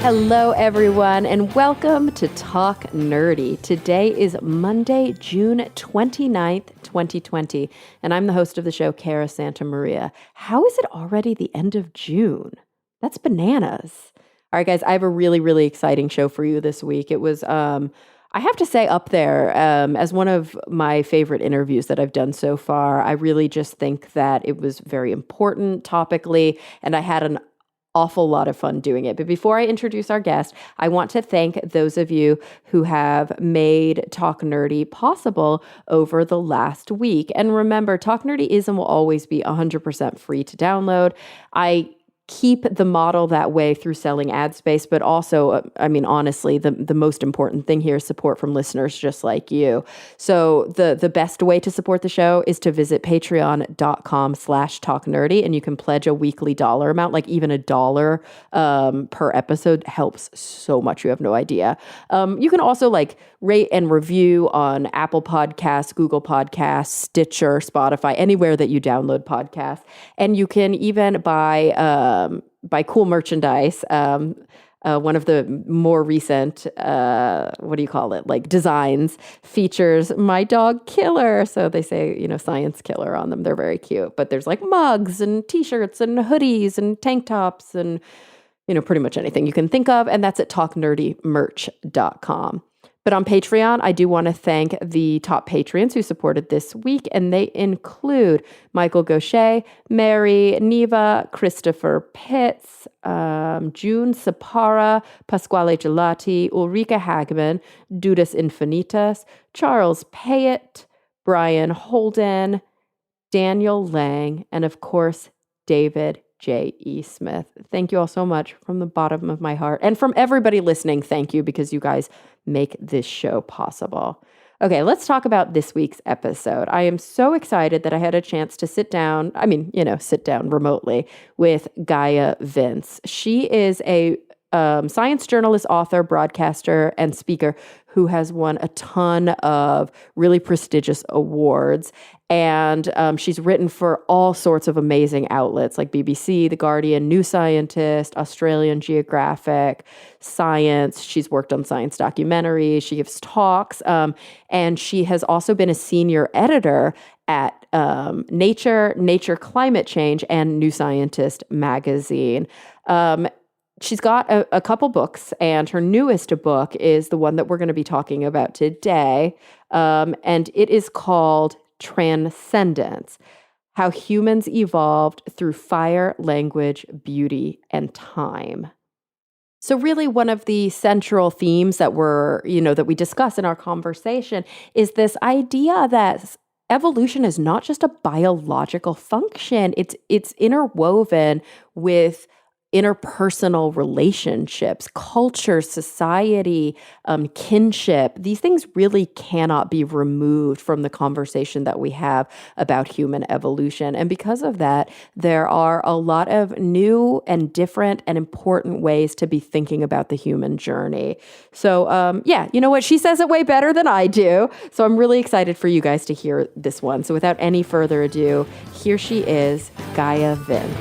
Hello, everyone, and welcome to Talk Nerdy. Today is Monday, June 29th, 2020, and I'm the host of the show, Cara Santa Maria. How is it already the end of June? That's bananas. All right, guys, I have a really, really exciting show for you this week. It was, I have to say, up there as one of my favorite interviews that I've done so far. I really just think that it was very important topically, and I had an awful lot of fun doing it. But before I introduce our guest, I want to thank those of you who have made Talk Nerdy possible over the last week. And remember, Talk Nerdy is and will always be 100% free to download. I keep the model that way through selling ad space, but also, honestly, the most important thing here is support from listeners just like you. So the best way to support the show is to visit patreon.com/talknerdy, and you can pledge a weekly dollar amount, like even $1 per episode helps so much. You have no idea. You can also rate and review on Apple Podcasts, Google Podcasts, Stitcher, Spotify, anywhere that you download podcasts. And you can even buy cool merchandise. One of the more recent, designs features my dog Killer. So they say, science killer on them. They're very cute. But there's mugs and t-shirts and hoodies and tank tops and, pretty much anything you can think of. And that's at talknerdymerch.com. But on Patreon, I do want to thank the top patrons who supported this week, and they include Michael Gaucher, Mary Neva, Christopher Pitts, June Sapara, Pasquale Gelati, Ulrika Hagman, Dudas Infinitas, Charles Payet, Brian Holden, Daniel Lang, and of course, David J.E. Smith. Thank you all so much from the bottom of my heart. And from everybody listening, thank you, because you guys make this show possible. Okay, let's talk about this week's episode. I am so excited that I had a chance to sit down remotely with Gaia Vince. She is a science journalist, author, broadcaster, and speaker who has won a ton of really prestigious awards. And she's written for all sorts of amazing outlets like BBC, The Guardian, New Scientist, Australian Geographic, Science. She's worked on science documentaries. She gives talks. And she has also been a senior editor at Nature, Climate Change, and New Scientist magazine. She's got a couple books, and her newest book is the one that we're going to be talking about today. And it is called Transcendence: How Humans Evolved Through Fire, Language, Beauty, and Time. So really one of the central themes that that we discuss in our conversation is this idea that evolution is not just a biological function. It's interwoven with interpersonal relationships, culture, society, kinship. These things really cannot be removed from the conversation that we have about human evolution. And because of that, there are a lot of new and different and important ways to be thinking about the human journey. So you know what? She says it way better than I do. So I'm really excited for you guys to hear this one. So without any further ado, here she is, Gaia Vince.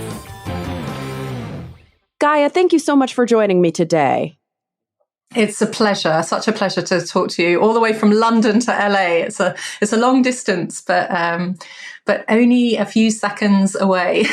Gaia, thank you so much for joining me today. It's a pleasure, such a pleasure to talk to you all the way from London to LA. It's a long distance, but only a few seconds away.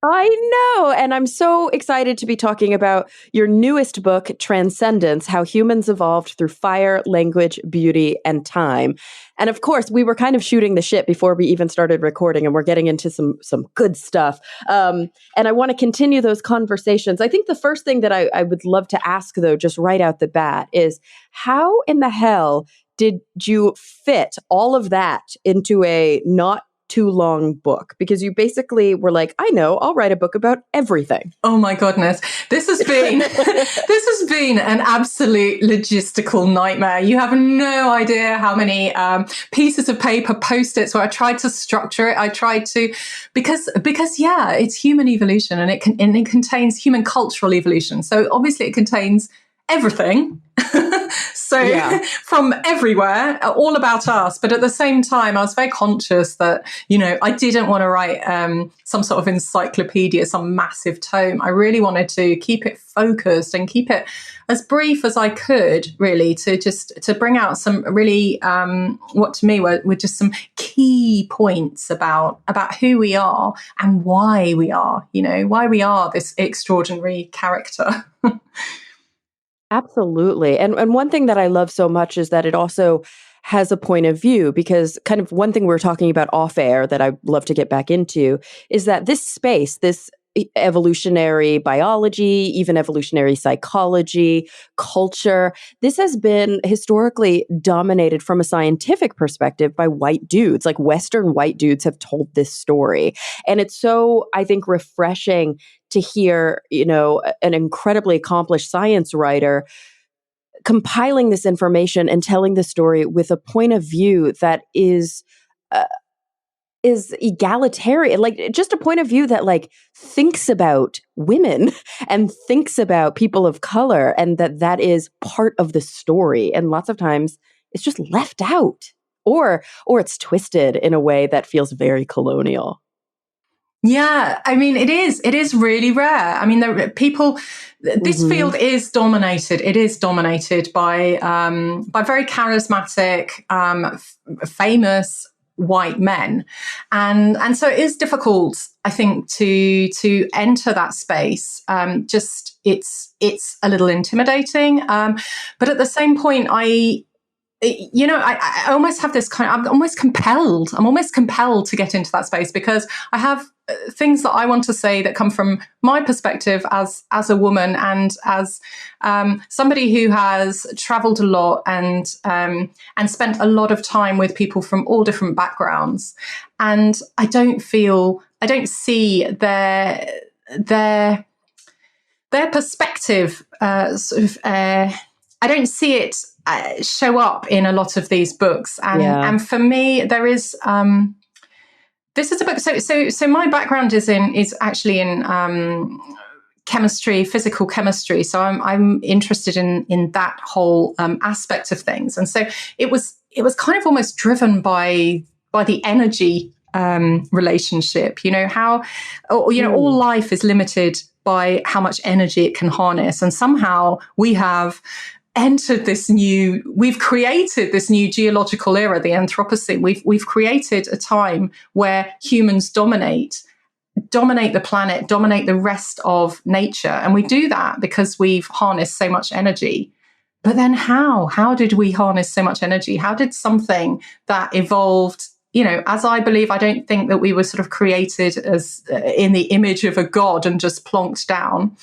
I know, and I'm so excited to be talking about your newest book, Transcendence: How Humans Evolved Through Fire, Language, Beauty, and Time. And of course, we were kind of shooting the shit before we even started recording, and we're getting into some good stuff. And I want to continue those conversations. I think the first thing that I would love to ask, though, just right out the bat, is how in the hell did you fit all of that into a not too long book? Because you basically were like, I know, I'll write a book about everything. Oh my goodness. This has been an absolute logistical nightmare. You have no idea how many pieces of paper, Post-its, where I tried to structure it. I tried to, because it's human evolution, and it contains human cultural evolution. So obviously it contains everything. So Yeah. from everywhere, all about us. But at the same time, I was very conscious that, I didn't want to write some sort of encyclopedia, some massive tome. I really wanted to keep it focused and keep it as brief as I could, really, to bring out some really, what to me were just some key points about who we are and why we are, why we are this extraordinary character. Absolutely. And one thing that I love so much is that it also has a point of view, because kind of one thing we were talking about off air that I'd love to get back into is that this space, this evolutionary biology, even evolutionary psychology, culture, this has been historically dominated from a scientific perspective by white dudes. Like Western white dudes have told this story. And it's so, I think, refreshing to hear, an incredibly accomplished science writer compiling this information and telling the story with a point of view that is egalitarian, like just a point of view that like thinks about women and thinks about people of color, and that is part of the story. And lots of times it's just left out, or it's twisted in a way that feels very colonial. Yeah, I mean, it is really rare. I mean, this field is dominated. It is dominated by very charismatic, famous white men, and so it is difficult, I think, to enter that space. Just it's a little intimidating, but at the same point, I almost have this I'm almost compelled to get into that space, because I have things that I want to say that come from my perspective as a woman, and as somebody who has traveled a lot and spent a lot of time with people from all different backgrounds. And I don't see their perspective I don't see it show up in a lot of these books. And for me, there is this is a book. So my background is actually in chemistry, physical chemistry. So I'm interested in that whole aspect of things. And so it was kind of almost driven by the energy relationship. How all life is limited by how much energy it can harness, and somehow we have we've created this new geological era, the Anthropocene. We've created a time where humans dominate the planet, dominate the rest of nature. And we do that because we've harnessed so much energy. But then how did we harness so much energy? How did something that evolved, as I believe, I don't think that we were sort of created as in the image of a god and just plonked down.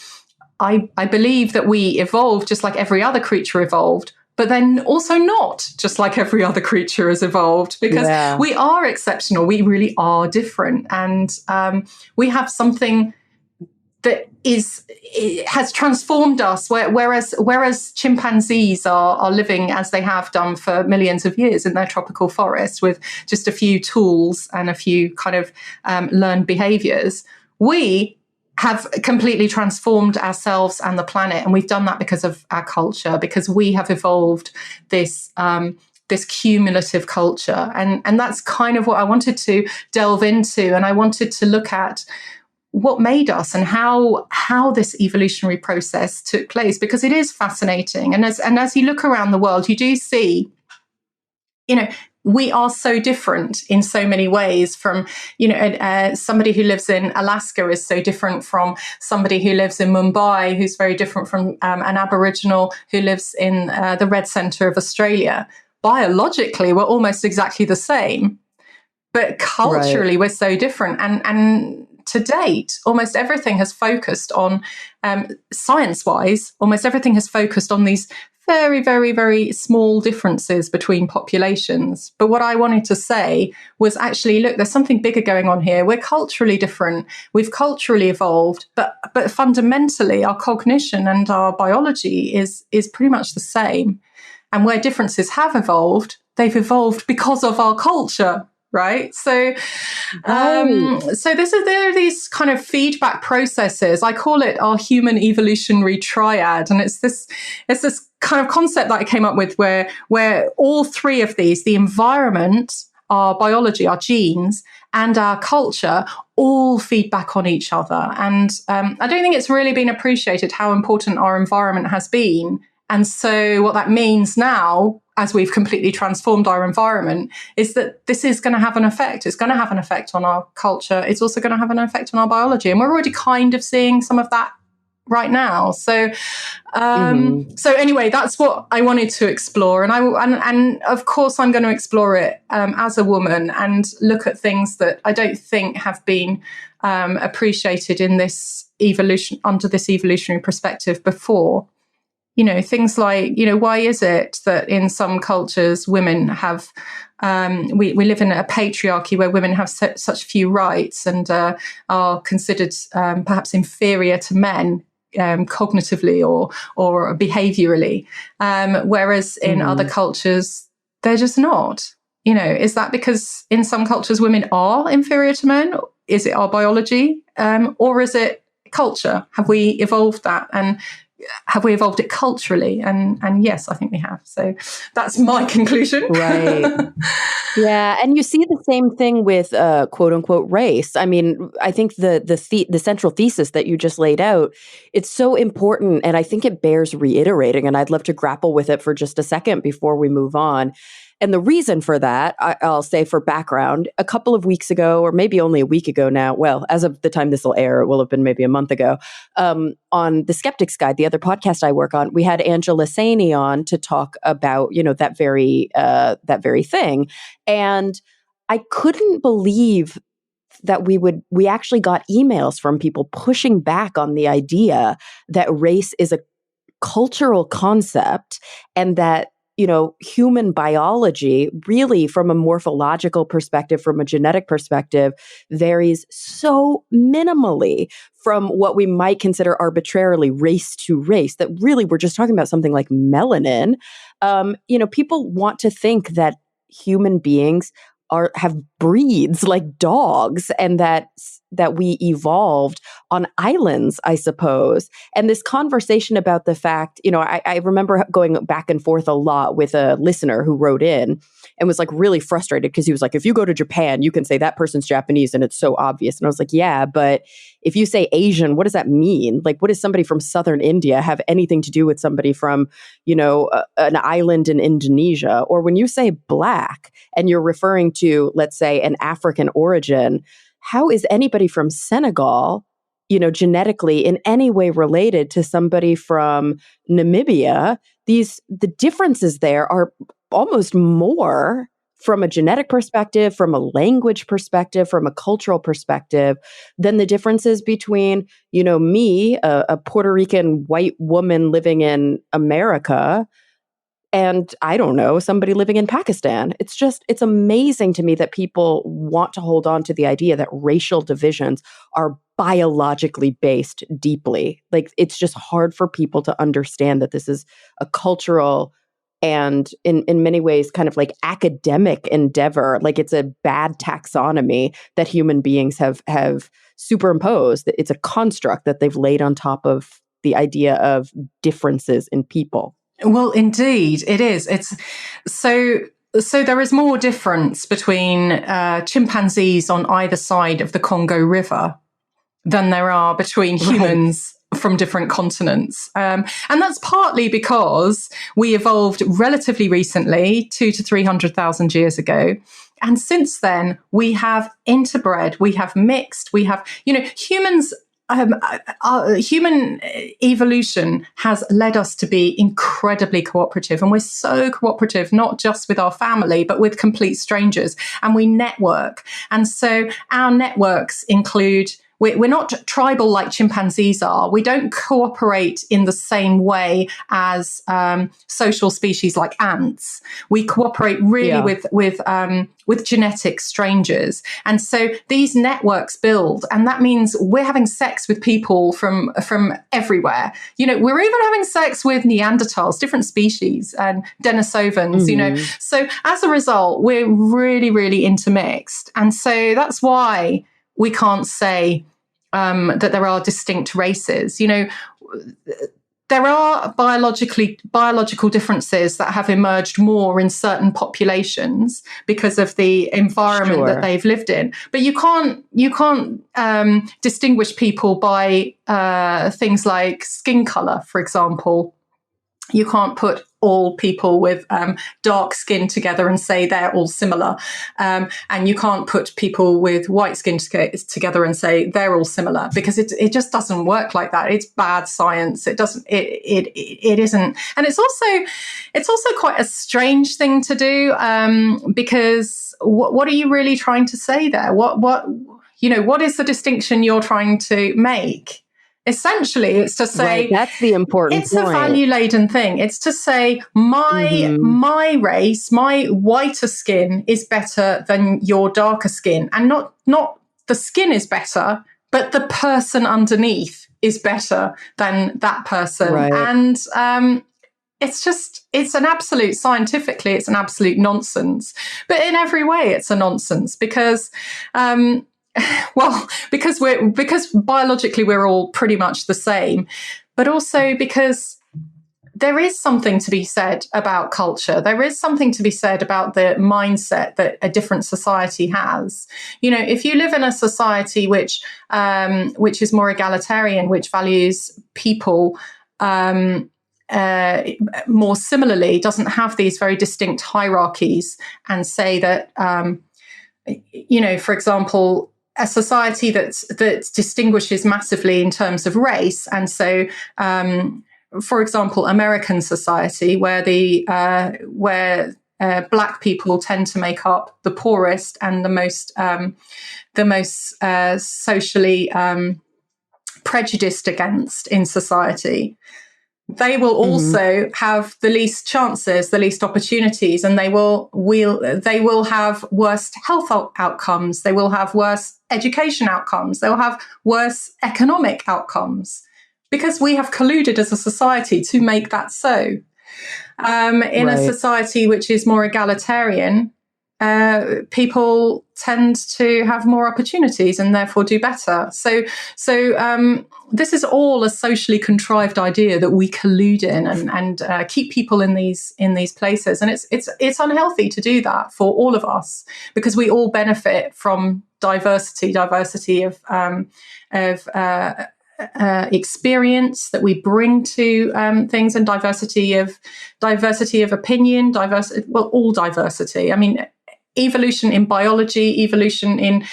I believe that we evolved just like every other creature evolved, but then also not just like every other creature has evolved, because we are exceptional. We really are different. And we have something that has transformed us, whereas chimpanzees are living as they have done for millions of years in their tropical forests with just a few tools and a few kind of learned behaviors. We have completely transformed ourselves and the planet, and we've done that because of our culture, because we have evolved this cumulative culture, and that's kind of what I wanted to delve into, and I wanted to look at what made us and how this evolutionary process took place, because it is fascinating. And as you look around the world, you do see, we are so different in so many ways. From, somebody who lives in Alaska is so different from somebody who lives in Mumbai, who's very different from an Aboriginal who lives in the red centre of Australia. Biologically, we're almost exactly the same, but culturally, we're so different. And to date, almost everything has focused on, science-wise, almost everything has focused on these very, very, very small differences between populations. But what I wanted to say was actually, look, there's something bigger going on here. We're culturally different. We've culturally evolved, but fundamentally our cognition and our biology is pretty much the same. And where differences have evolved, they've evolved because of our culture. right? So, there are these kind of feedback processes. I call it our human evolutionary triad, and it's this kind of concept that I came up with where all three of these, the environment, our biology, our genes, and our culture, all feed back on each other. And I don't think it's really been appreciated how important our environment has been. And so what that means now, as we've completely transformed our environment, is that this is going to have an effect. It's going to have an effect on our culture. It's also going to have an effect on our biology. And we're already kind of seeing some of that right now. So, so anyway, that's what I wanted to explore. And of course, I'm going to explore it as a woman and look at things that I don't think have been appreciated in this evolution, under this evolutionary perspective before. You know, things like, you know, why is it that in some cultures women have, we live in a patriarchy where women have such few rights and are considered perhaps inferior to men cognitively or behaviorally, whereas in other cultures, they're just not. You know, is that because in some cultures women are inferior to men? Is it our biology? Or is it culture? Have we evolved that? And have we evolved it culturally? And yes, I think we have. So that's my conclusion. Right. Yeah. And you see the same thing with quote unquote race. I mean, I think the central thesis that you just laid out, it's so important. And I think it bears reiterating. And I'd love to grapple with it for just a second before we move on. And the reason for that, I'll say for background, a couple of weeks ago, or maybe only a week ago now, well, as of the time this will air, it will have been maybe a month ago, on The Skeptic's Guide, the other podcast I work on, we had Angela Saini on to talk about, you know, that very thing. And I couldn't believe that we actually got emails from people pushing back on the idea that race is a cultural concept and that, you know, human biology really from a morphological perspective, from a genetic perspective, varies so minimally from what we might consider arbitrarily race to race, that really we're just talking about something like melanin. You know, people want to think that human beings have breeds like dogs and that we evolved on islands, I suppose. And this conversation about the fact, you know, I remember going back and forth a lot with a listener who wrote in and was like really frustrated because he was like, if you go to Japan, you can say that person's Japanese and it's so obvious. And I was like, yeah, but if you say Asian, what does that mean? Like, what does somebody from southern India have anything to do with somebody from, you know, an island in Indonesia? Or when you say black and you're referring to, let's say, an African origin, how is anybody from Senegal, you know, genetically in any way related to somebody from Namibia? The differences there are almost more from a genetic perspective, from a language perspective, from a cultural perspective, than the differences between, you know, me, a Puerto Rican white woman living in America, and I don't know, somebody living in Pakistan. It's amazing to me that people want to hold on to the idea that racial divisions are biologically based deeply. Like, it's just hard for people to understand that this is a cultural and in many ways kind of like academic endeavor. Like, it's a bad taxonomy that human beings have superimposed. It's a construct that they've laid on top of the idea of differences in people. Well, indeed, it is. It's so there is more difference between chimpanzees on either side of the Congo River than there are between humans from different continents. And that's partly because we evolved relatively recently, 200,000 to 300,000 years ago. And since then, we have interbred, we have mixed, we have, you know, humans. Human evolution has led us to be incredibly cooperative, and we're so cooperative, not just with our family, but with complete strangers, and we network. And so our networks include we're not tribal like chimpanzees are. We don't cooperate in the same way as social species like ants. We cooperate really with genetic strangers, and so these networks build, and that means we're having sex with people from everywhere. We're even having sex with Neanderthals, different species, and Denisovans. So as a result, we're really, really intermixed, and so that's why we can't say that there are distinct races. There are biological differences that have emerged more in certain populations because of the environment that they've lived in. But you can't distinguish people by things like skin color, for example. You can't put all people with dark skin together and say they're all similar. And you can't put people with white skin together and say they're all similar, because it just doesn't work like that. It's bad science. It isn't. And it's also quite a strange thing to do, because what are you really trying to say there? What is the distinction you're trying to make? Essentially, it's to say, that's the important point. It's a value-laden thing. It's to say my race, my whiter skin is better than your darker skin, and not the skin is better, but the person underneath is better than that person. Right. And it's an absolute, scientifically, it's an absolute nonsense. But in every way, it's a nonsense because because biologically we're all pretty much the same, but also because there is something to be said about culture. There is something to be said about the mindset that a different society has. If you live in a society which is more egalitarian, which values people more similarly, doesn't have these very distinct hierarchies, and say that for example, a society that distinguishes massively in terms of race, and so, for example, American society, where Black people tend to make up the poorest and the most socially prejudiced against in society. They will also have the least chances, the least opportunities, and they will have worse health outcomes. They will have worse education outcomes. They'll have worse economic outcomes, because we have colluded as a society to make that so. In a society which is more egalitarian, people tend to have more opportunities and therefore do better. So this is all a socially contrived idea that we collude in and keep people in these places, and it's unhealthy to do that for all of us, because we all benefit from diversity of experience that we bring to things, and diversity of opinion, all diversity. I mean, evolution in biology, evolution in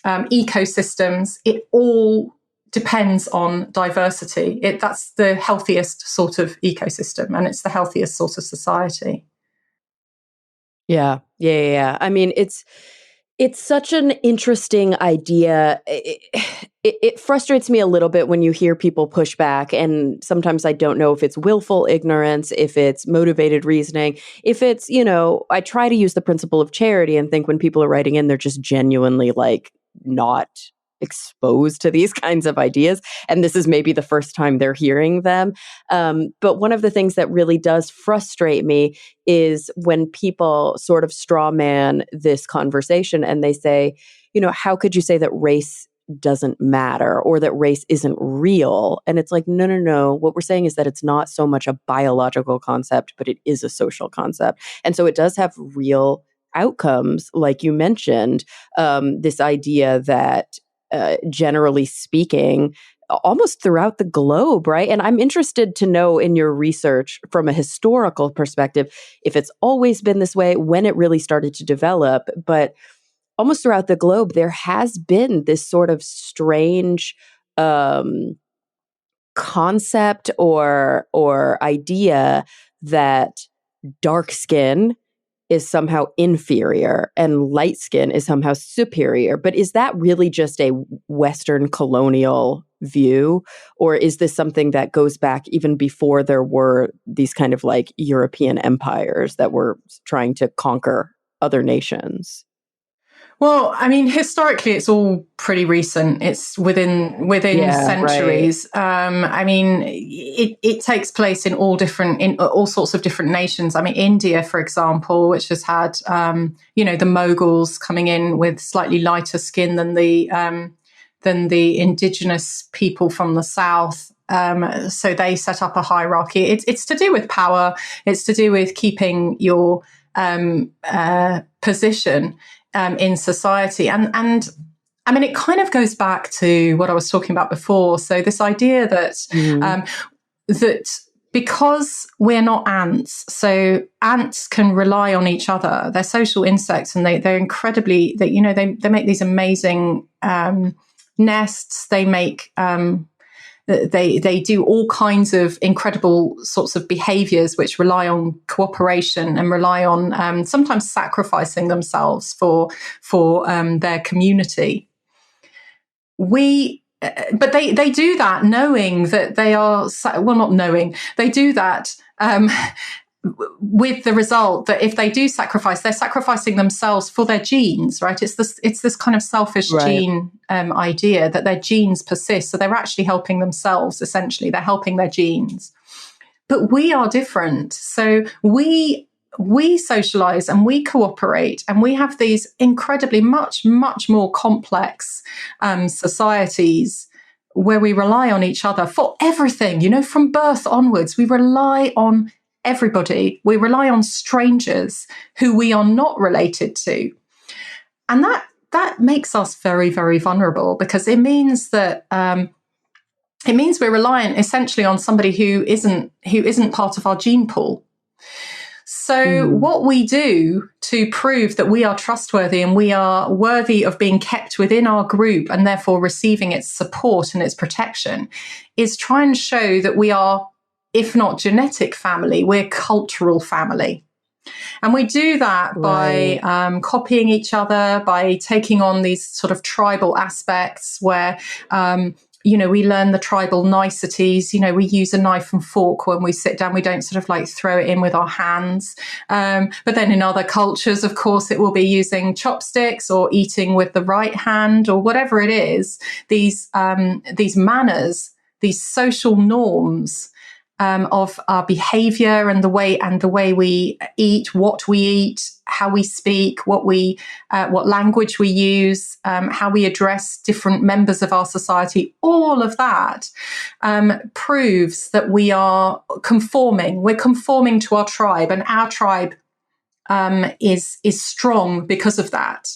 ecosystems, it all depends on diversity. That's the healthiest sort of ecosystem, and it's the healthiest sort of society. Yeah. I mean, it's such an interesting idea. It frustrates me a little bit when you hear people push back, and sometimes I don't know if it's willful ignorance, if it's motivated reasoning, if it's, I try to use the principle of charity and think when people are writing in, they're just genuinely not exposed to these kinds of ideas, and this is maybe the first time they're hearing them. But one of the things that really does frustrate me is when people sort of straw man this conversation and they say, how could you say that race doesn't matter or that race isn't real? And it's like, no. What we're saying is that it's not so much a biological concept, but it is a social concept. And so it does have real outcomes, like you mentioned, this idea that generally speaking, almost throughout the globe, right? And I'm interested to know in your research from a historical perspective, if it's always been this way, when it really started to develop. But almost throughout the globe, there has been this sort of strange concept or idea that dark skin is somehow inferior and light skin is somehow superior. But is that really just a Western colonial view? Or is this something that goes back even before there were these kind of like European empires that were trying to conquer other nations? Well, I mean, historically, it's all pretty recent. It's within centuries. Right. I mean, it takes place in all sorts of different nations. I mean, India, for example, which has had the Mughals coming in with slightly lighter skin than the indigenous people from the south. So they set up a hierarchy. It's to do with power. It's to do with keeping your position in society. And I mean, it kind of goes back to what I was talking about before. So this idea that that because we're not ants, so ants can rely on each other. They're social insects, and they're incredibly, they make these amazing nests. They make they do all kinds of incredible sorts of behaviors which rely on cooperation and rely on sometimes sacrificing themselves for their community. But they do that knowing that they are, well, not knowing, they do that with the result that if they do sacrifice, they're sacrificing themselves for their genes, right? It's this kind of selfish gene idea that their genes persist. So they're actually helping themselves, essentially. They're helping their genes. But we are different. So we socialize and we cooperate, and we have these incredibly much, much more complex societies where we rely on each other for everything, from birth onwards. We rely on everybody. We rely on strangers who we are not related to. And that makes us very, very vulnerable, because it means that we're reliant essentially on somebody who isn't part of our gene pool. So what we do to prove that we are trustworthy and we are worthy of being kept within our group and therefore receiving its support and its protection is try and show that we are, if not genetic family, we're cultural family. And we do that by copying each other, by taking on these sort of tribal aspects where, we learn the tribal niceties. We use a knife and fork when we sit down. We don't sort of like throw it in with our hands. But then in other cultures, of course, it will be using chopsticks or eating with the right hand or whatever it is. These manners, these social norms of our behavior and the way we eat, what we eat, how we speak, what language we use, how we address different members of our society. All of that proves that we are conforming. We're conforming to our tribe, and our tribe is strong because of that.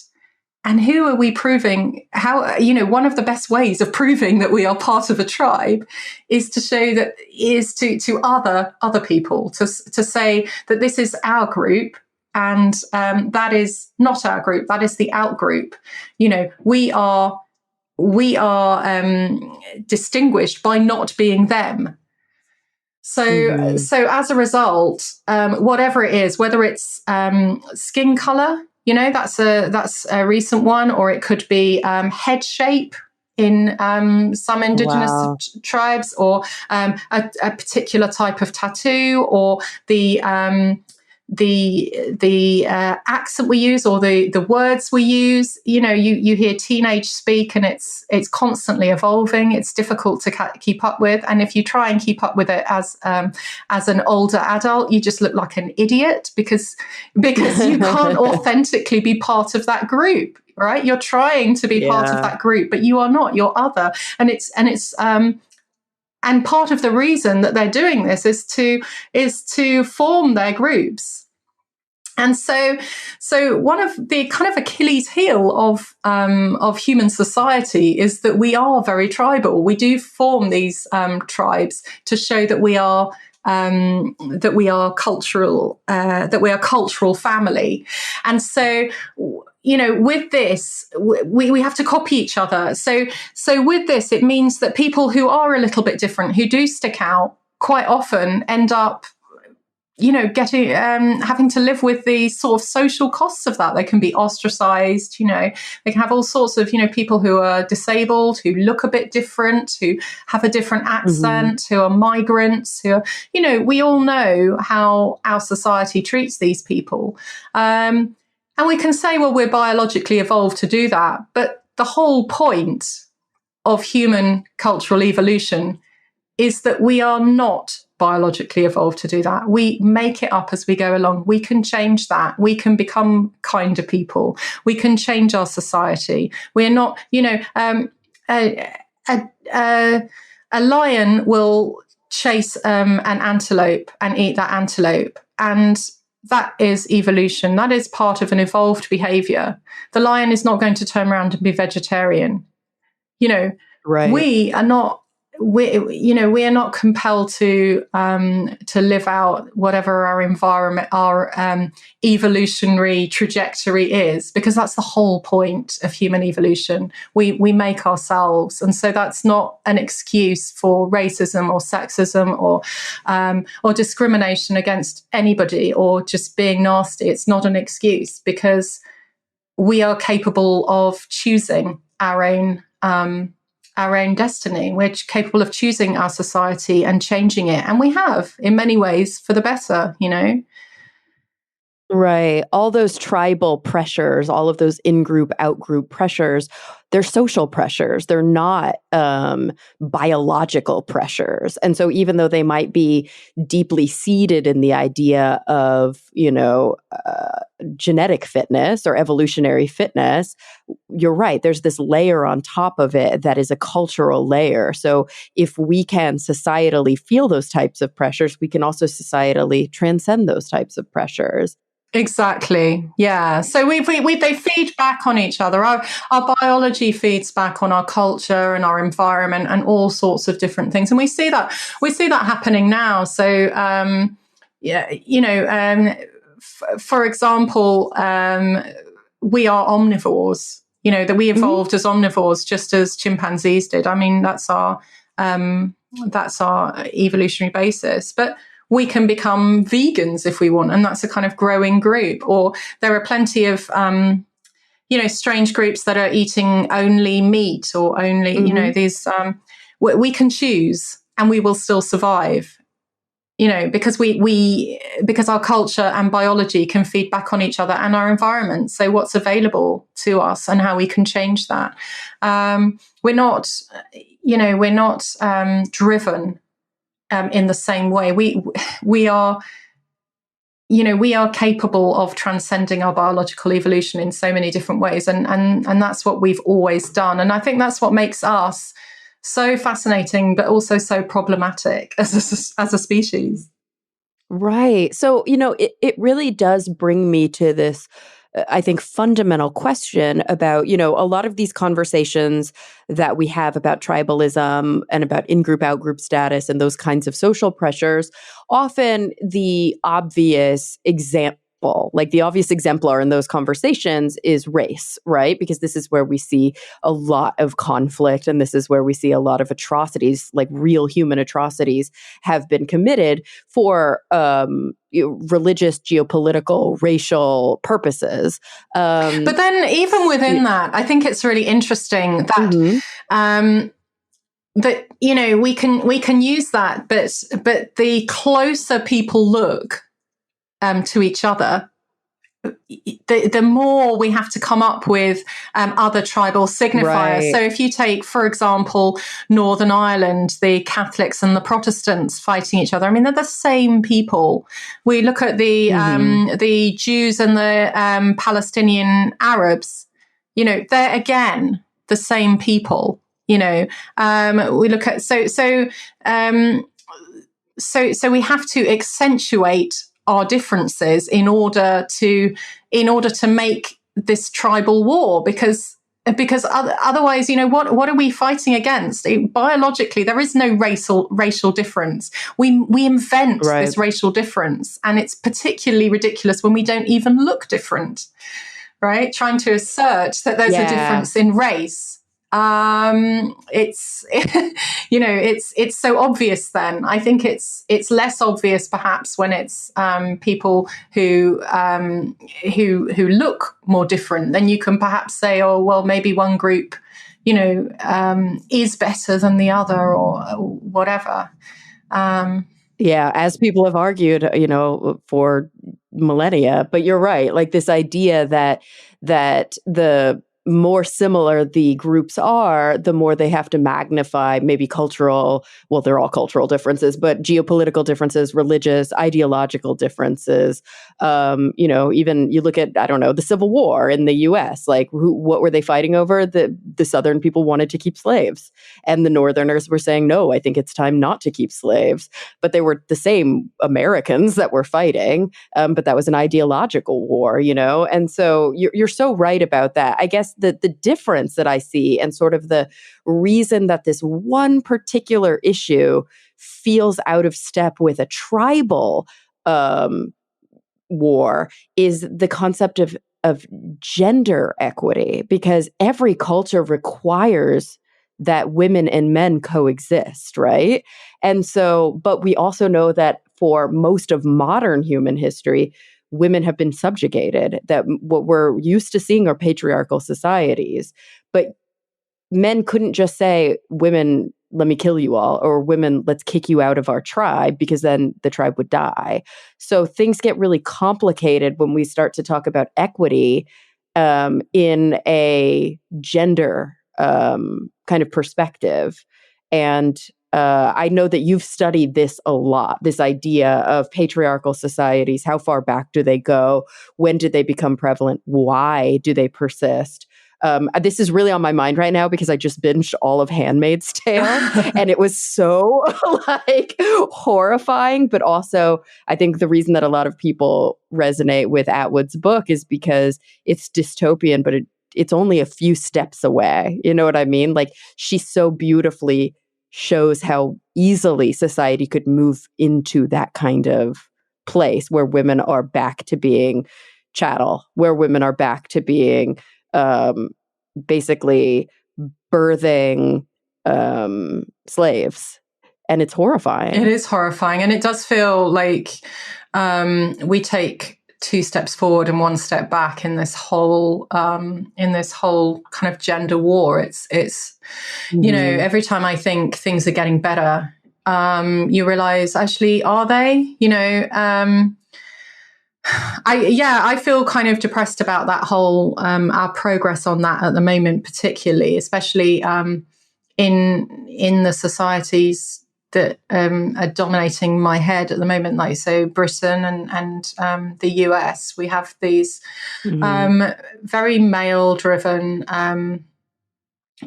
And who are we proving? How, one of the best ways of proving that we are part of a tribe is to show that is to other people, to say that this is our group and that is not our group. That is the out group. We are distinguished by not being them. So as a result, whatever it is, whether it's skin color, that's a recent one, or it could be head shape in some indigenous tribes, or a particular type of tattoo, or the accent we use, or the words we use. You hear teenage speak, and it's constantly evolving. It's difficult to keep up with, and if you try and keep up with it as an older adult, you just look like an idiot because you can't authentically be part of that group, right? You're trying to be part of that group, but you are not. You're other, and part of the reason that they're doing this is to form their groups. And so one of the kind of Achilles heel of human society is that we are very tribal. We do form these tribes to show that we are cultural family. And so, with this, we have to copy each other. So with this, it means that people who are a little bit different, who do stick out, quite often end up getting having to live with the sort of social costs of that. They can be ostracized, they can have all sorts of, people who are disabled, who look a bit different, who have a different accent, who are migrants, who are, we all know how our society treats these people. And we can say, well, we're biologically evolved to do that. But the whole point of human cultural evolution is that we are not biologically evolved to do that. We make it up as we go along. We can change that. We can become kinder people. We can change our society. We're not, a lion will chase an antelope and eat that antelope. And that is evolution. That is part of an evolved behavior. The lion is not going to turn around and be vegetarian. Right. We are not. We are not compelled to live out whatever our environment, our evolutionary trajectory is, because that's the whole point of human evolution. We make ourselves, and so that's not an excuse for racism or sexism or discrimination against anybody or just being nasty. It's not an excuse, because we are capable of choosing our own destiny. We're capable of choosing our society and changing it. And we have, in many ways, for the better, Right. All those tribal pressures, all of those in-group, out-group pressures, they're social pressures. They're not biological pressures. And so even though they might be deeply seated in the idea of, genetic fitness or evolutionary fitness, you're right. There's this layer on top of it that is a cultural layer. So if we can societally feel those types of pressures, we can also societally transcend those types of pressures. Exactly. Yeah. So they feed back on each other. Our biology feeds back on our culture and our environment and all sorts of different things. And we see that happening now. So, for example, we are omnivores, that we evolved as omnivores, just as chimpanzees did. I mean, that's our evolutionary basis. But we can become vegans if we want, and that's a kind of growing group. Or there are plenty of, strange groups that are eating only meat or only, these. We can choose, and we will still survive. Because because our culture and biology can feed back on each other and our environment. So what's available to us and how we can change that. We're not driven in the same way. We are capable of transcending our biological evolution in so many different ways, and that's what we've always done. And I think that's what makes us so fascinating, but also so problematic as a species. Right. So, it really does bring me to this, I think, fundamental question about, a lot of these conversations that we have about tribalism and about in-group, out-group status and those kinds of social pressures. Often the obvious example, like the obvious exemplar in those conversations is race, right? Because this is where we see a lot of conflict, and this is where we see a lot of atrocities, like real human atrocities, have been committed for religious, geopolitical, racial purposes. But then even within that, I think it's really interesting that that we can use that, but the closer people look to each other, the more we have to come up with other tribal signifiers. Right. So if you take, for example, Northern Ireland, the Catholics and the Protestants fighting each other, I mean, they're the same people. We look at the Jews and the Palestinian Arabs, they're again the same people. We look at so we have to accentuate our differences in order to make this tribal war, because otherwise, what are we fighting against? Biologically, there is no racial difference. We invent this racial difference, and it's particularly ridiculous when we don't even look different, right? Trying to assert that there's a difference in race. it's it's so obvious. Then I think it's less obvious perhaps when it's people who look more different. Then you can perhaps say, oh well, maybe one group is better than the other, or whatever. Yeah, as people have argued, for millennia. But you're right, like this idea that the more similar the groups are, the more they have to magnify maybe cultural, well, they're all cultural differences, but geopolitical differences, religious, ideological differences. Even you look at, I don't know, the Civil War in the US, like what were they fighting over? The Southern people wanted to keep slaves, and the Northerners were saying, no, I think it's time not to keep slaves. But they were the same Americans that were fighting, but that was an ideological war, And so you're so right about that. I guess the difference that I see, and sort of the reason that this one particular issue feels out of step with a tribal war, is the concept of gender equity, because every culture requires that women and men coexist, right? And so, but we also know that for most of modern human history, women have been subjugated, that what we're used to seeing are patriarchal societies. But men couldn't just say, women, let me kill you all, or women, let's kick you out of our tribe, because then the tribe would die. So things get really complicated when we start to talk about equity in a gender kind of perspective. And I know that you've studied this a lot, this idea of patriarchal societies. How far back do they go? When did they become prevalent? Why do they persist? This is really on my mind right now because I just binged all of Handmaid's Tale, and it was so horrifying. But also, I think the reason that a lot of people resonate with Atwood's book is because it's dystopian, but it's only a few steps away. You know what I mean? Like, she so beautifully shows how easily society could move into that kind of place where women are back to being chattel, where women are back to being basically birthing slaves. And it's horrifying. It is horrifying. And it does feel like we take two steps forward and one step back in this whole kind of gender war. It's every time I think things are getting better, you realize, actually, are they? I feel kind of depressed about that whole our progress on that at the moment, particularly, especially in the societies that are dominating my head at the moment, like so Britain and the US. We have these very male-driven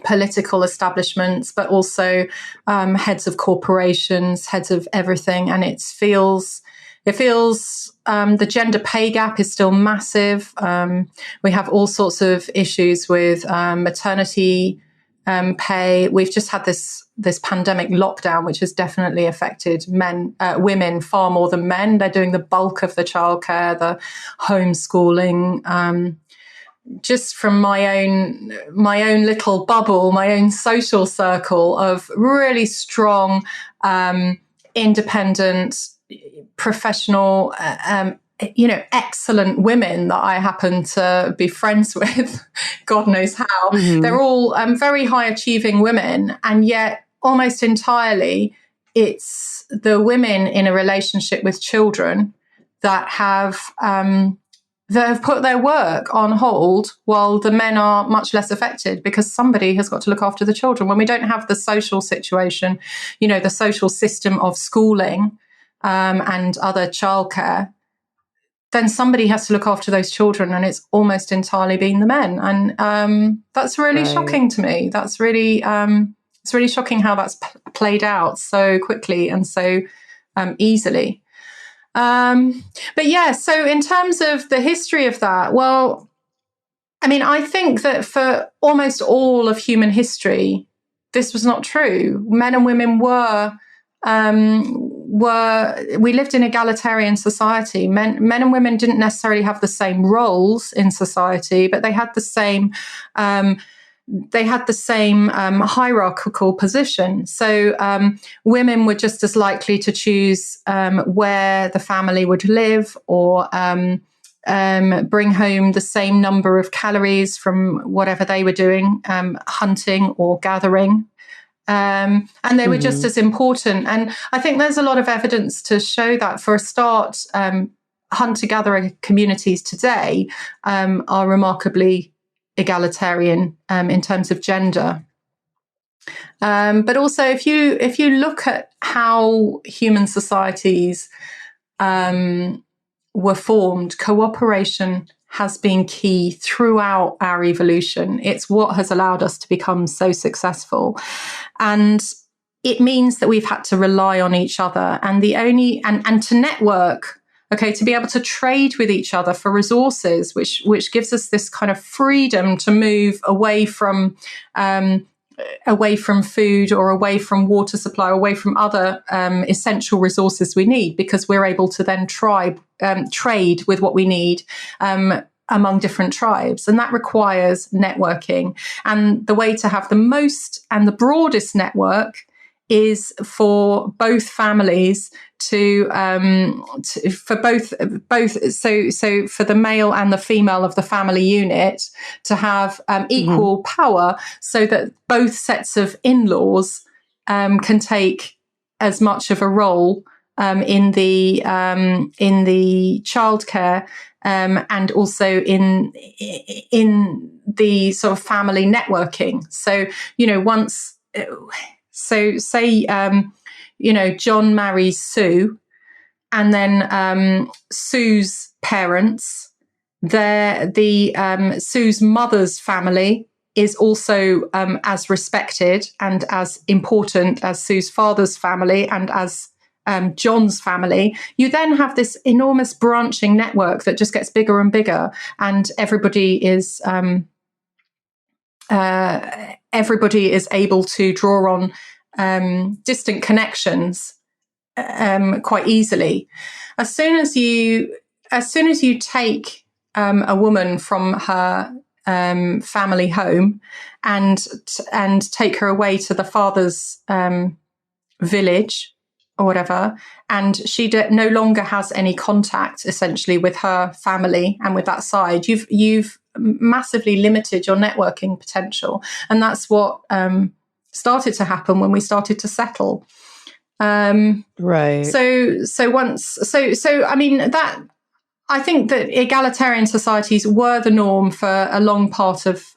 political establishments, but also heads of corporations, heads of everything, and it feels the gender pay gap is still massive. We have all sorts of issues with maternity pay. We've just had this pandemic lockdown, which has definitely affected women far more than men. They're doing the bulk of the childcare, the homeschooling. Just from my own little bubble, my own social circle of really strong, independent, professional, excellent women that I happen to be friends with, God knows how. Mm-hmm. They're all very high achieving women, and yet almost entirely it's the women in a relationship with children that have put their work on hold, while the men are much less affected because somebody has got to look after the children. When we don't have the social situation, the social system of schooling and other childcare, then somebody has to look after those children, and it's almost entirely been the men. And that's really shocking to me. That's really, it's really shocking how that's played out so quickly and so easily. But yeah, so in terms of the history of that, well, I mean, I think that for almost all of human history, this was not true. Men and women we lived in egalitarian society. Men and women didn't necessarily have the same roles in society, but they had the same they had the same hierarchical position. So women were just as likely to choose where the family would live, or bring home the same number of calories from whatever they were doing, hunting or gathering. And they were just as important. And I think there's a lot of evidence to show that. For a start, hunter-gatherer communities today are remarkably egalitarian in terms of gender. But also, if you look at how human societies were formed, cooperation has been key throughout our evolution. It's what has allowed us to become so successful. And it means that we've had to rely on each other, and to network, okay, to be able to trade with each other for resources, which gives us this kind of freedom to move away from food, or away from water supply, away from other essential resources we need, because we're able to then trade with what we need among different tribes. And that requires networking. And the way to have the most and the broadest network is for both families for the male and the female of the family unit to have equal power, so that both sets of in-laws can take as much of a role in the childcare, and also in the sort of family networking. So, say John marries Sue, and then Sue's parents, Sue's mother's family is also as respected and as important as Sue's father's family and as John's family. You then have this enormous branching network that just gets bigger and bigger, and everybody is able to draw on distant connections quite easily. As soon as you take a woman from her family home and take her away to the father's village or whatever, and she no longer has any contact essentially with her family and with that side, you've massively limited your networking potential. And that's what started to happen when we started to settle. Right. So I mean, that, I think that egalitarian societies were the norm for a long part of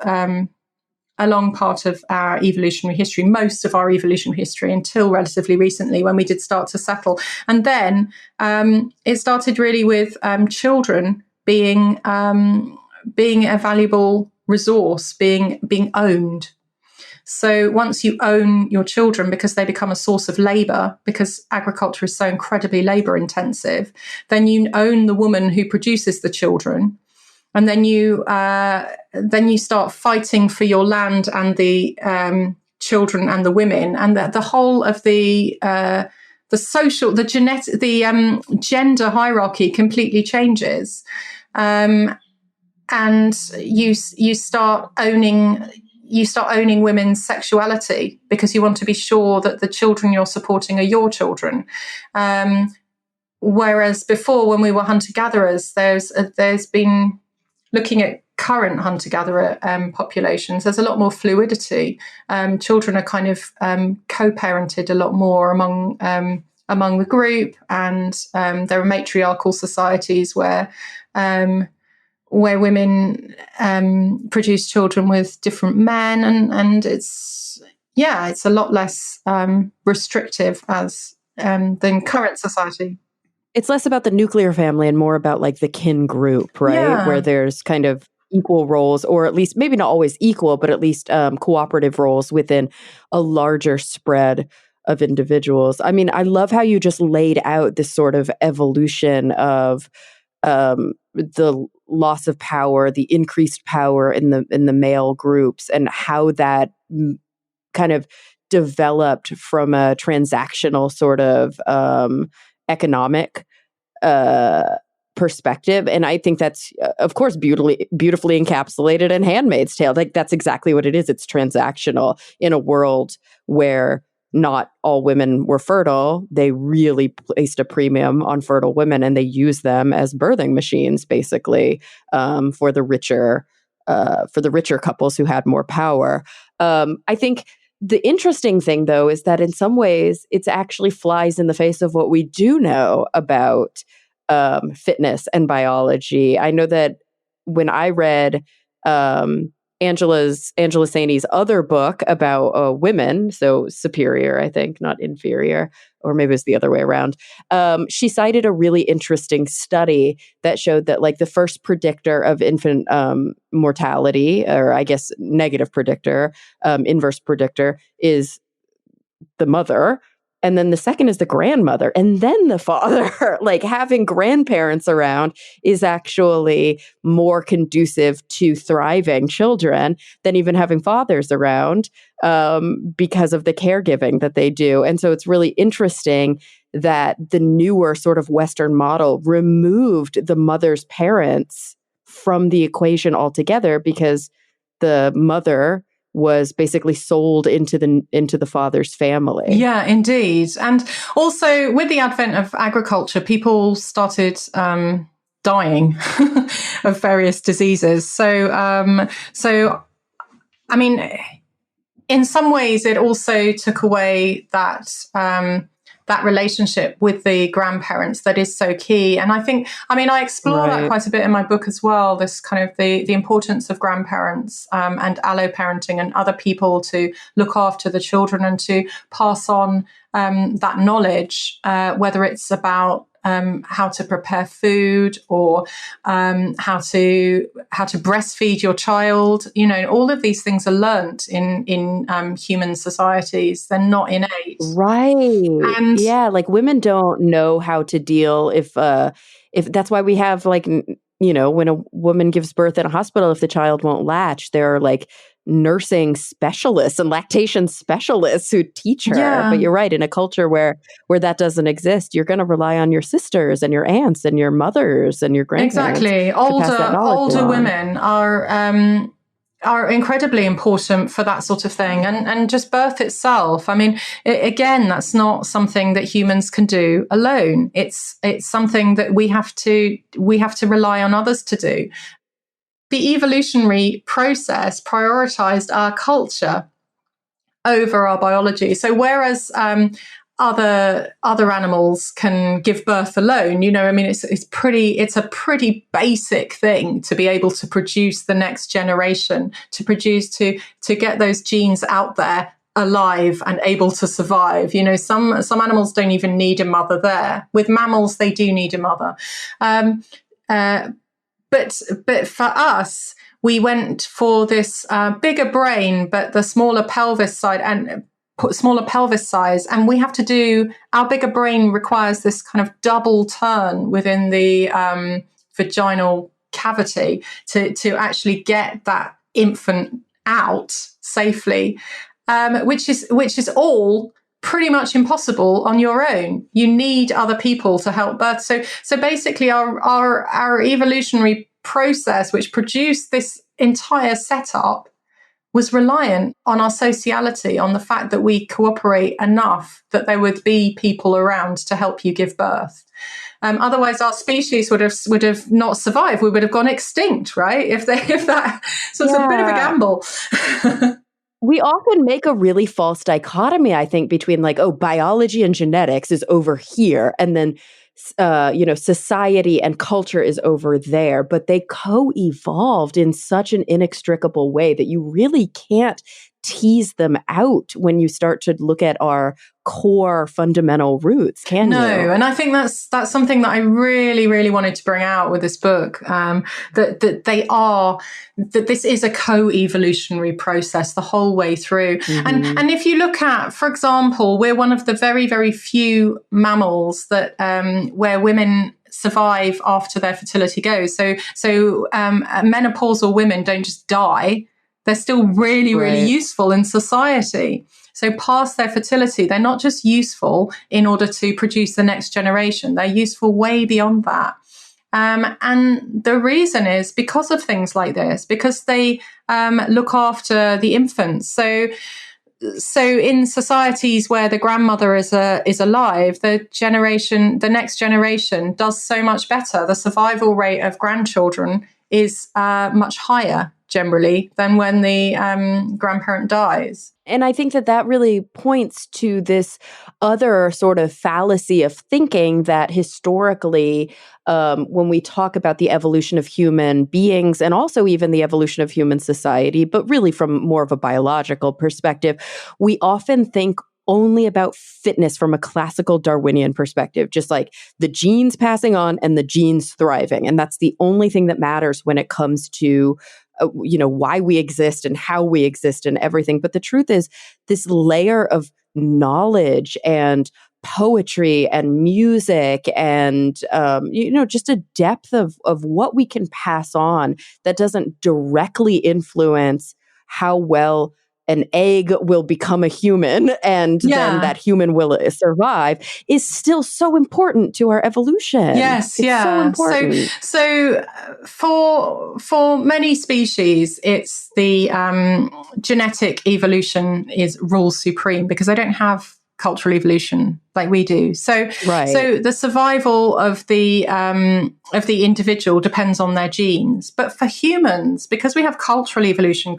our evolutionary history, most of our evolutionary history, until relatively recently, when we did start to settle. And then it started really with children being a valuable resource, being owned. So once you own your children, because they become a source of labor, because agriculture is so incredibly labor intensive, then you own the woman who produces the children. And then you start fighting for your land and the children and the women, and the whole of the gender hierarchy completely changes, and you start owning women's sexuality, because you want to be sure that the children you're supporting are your children. Whereas before, when we were hunter-gatherers, there's been, looking at current hunter-gatherer populations, there's a lot more fluidity. Children are kind of co-parented a lot more among the group, and there are matriarchal societies where women produce children with different men, and it's a lot less restrictive as than current society. It's less about the nuclear family and more about like the kin group, right? Yeah. Where there's kind of equal roles, or at least maybe not always equal, but at least cooperative roles within a larger spread of individuals. I mean, I love how you just laid out this sort of evolution of the loss of power, the increased power in the male groups, and how that kind of developed from a transactional sort of economic perspective. And I think that's, of course, beautifully encapsulated in Handmaid's Tale. Like, that's exactly what it is. It's transactional in a world where not all women were fertile. They really placed a premium on fertile women, and they used them as birthing machines, basically, for the richer couples who had more power. I think the interesting thing, though, is that in some ways it actually flies in the face of what we do know about fitness and biology. I know that when I read Angela Saini's other book about women, so Superior, I think, not Inferior, or maybe it's the other way around. She cited a really interesting study that showed that, like, the first predictor of infant mortality, or I guess negative predictor, inverse predictor, is the mother. And then the second is the grandmother, and then the father. Like, having grandparents around is actually more conducive to thriving children than even having fathers around, because of the caregiving that they do. And so it's really interesting that the newer sort of Western model removed the mother's parents from the equation altogether, because the mother was basically sold into the father's family. Yeah, indeed. And also, with the advent of agriculture, people started dying of various diseases. So I mean, in some ways, it also took away that relationship with the grandparents that is so key. And I explore that quite a bit in my book as well, this kind of the importance of grandparents and alloparenting and other people to look after the children and to pass on that knowledge, whether it's about how to prepare food, or how to breastfeed your child. You know, all of these things are learnt in human societies. They're not innate, right? And yeah, like, women don't know how to deal if that's why we have, like, when a woman gives birth in a hospital, if the child won't latch, there are, like, nursing specialists and lactation specialists who teach her. Yeah. But you're right, in a culture where that doesn't exist, you're going to rely on your sisters and your aunts and your mothers and your grandparents. Exactly. To pass that knowledge Older along. women are incredibly important for that sort of thing, and just birth itself. I mean, again, that's not something that humans can do alone. It's something that we have to rely on others to do. The evolutionary process prioritized our culture over our biology. So whereas other animals can give birth alone, it's a pretty basic thing to be able to produce the next generation, to get those genes out there alive and able to survive. Some animals don't even need a mother there. With mammals, they do need a mother. But for us, we went for this bigger brain, but the smaller pelvis size, and we have to do, our bigger brain requires this kind of double turn within the vaginal cavity to actually get that infant out safely, which is all pretty much impossible on your own. You need other people to help birth. So basically our evolutionary process, which produced this entire setup, was reliant on our sociality, on the fact that we cooperate enough that there would be people around to help you give birth. Otherwise, our species would have not survived. We would have gone extinct, right? If that, so it's a bit of a gamble. We often make a really false dichotomy, I think, between, like, biology and genetics is over here, and then society and culture is over there, but they co-evolved in such an inextricable way that you really can't tease them out when you start to look at our core fundamental roots, can you? No, and I think that's something that I really, really wanted to bring out with this book, that this is a co-evolutionary process the whole way through. Mm-hmm. And if you look at, for example, we're one of the very, very few mammals that where women survive after their fertility goes. So menopausal women don't just die. They're still really, really useful in society. So past their fertility, they're not just useful in order to produce the next generation. They're useful way beyond that. And the reason is because of things like this, because they look after the infants. So in societies where the grandmother is alive, the next generation does so much better. The survival rate of grandchildren is much higher generally than when the grandparent dies. And I think that really points to this other sort of fallacy of thinking that historically, when we talk about the evolution of human beings and also even the evolution of human society, but really from more of a biological perspective, we often think only about fitness from a classical Darwinian perspective, just like the genes passing on and the genes thriving. And that's the only thing that matters when it comes to why we exist and how we exist and everything. But the truth is, this layer of knowledge and poetry and music and, just a depth of what we can pass on that doesn't directly influence how well an egg will become a human and then that human will survive is still so important to our evolution. Yes, it's so important. So for many species, it's the genetic evolution rules supreme because they don't have cultural evolution like we do. So the survival of the individual depends on their genes. But for humans, because we have cultural evolution